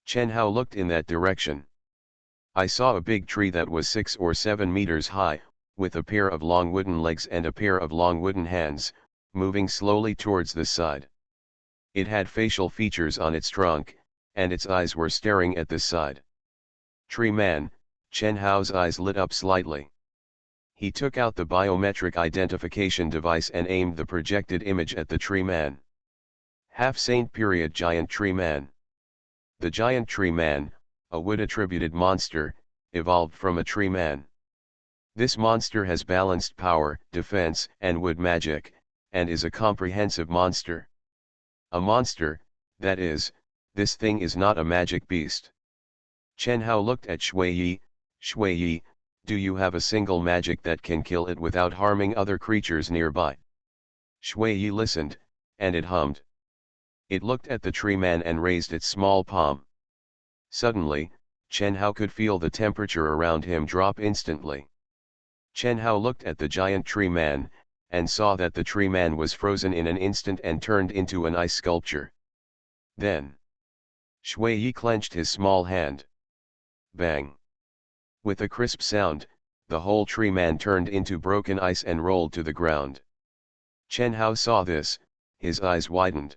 Chen Hao looked in that direction. "I saw a big tree that was 6 or 7 meters high, with a pair of long wooden legs and a pair of long wooden hands, moving slowly towards this side. It had facial features on its trunk, and its eyes were staring at this side." "Tree man," Chen Hao's eyes lit up slightly. He took out the biometric identification device and aimed the projected image at the tree man. Half-saint period giant tree man. The giant tree man, a wood-attributed monster, evolved from a tree man. This monster has balanced power, defense, and wood magic, and is a comprehensive monster. A monster, that is, this thing is not a magic beast. Chen Hao looked at Shui Yi. "Shui Yi, do you have a single magic that can kill it without harming other creatures nearby?" Shui Yi listened, and it hummed. It looked at the tree man and raised its small palm. Suddenly, Chen Hao could feel the temperature around him drop instantly. Chen Hao looked at the giant tree man, and saw that the tree man was frozen in an instant and turned into an ice sculpture. Then, Shui Yi clenched his small hand. Bang! With a crisp sound, the whole tree man turned into broken ice and rolled to the ground. Chen Hao saw this, his eyes widened.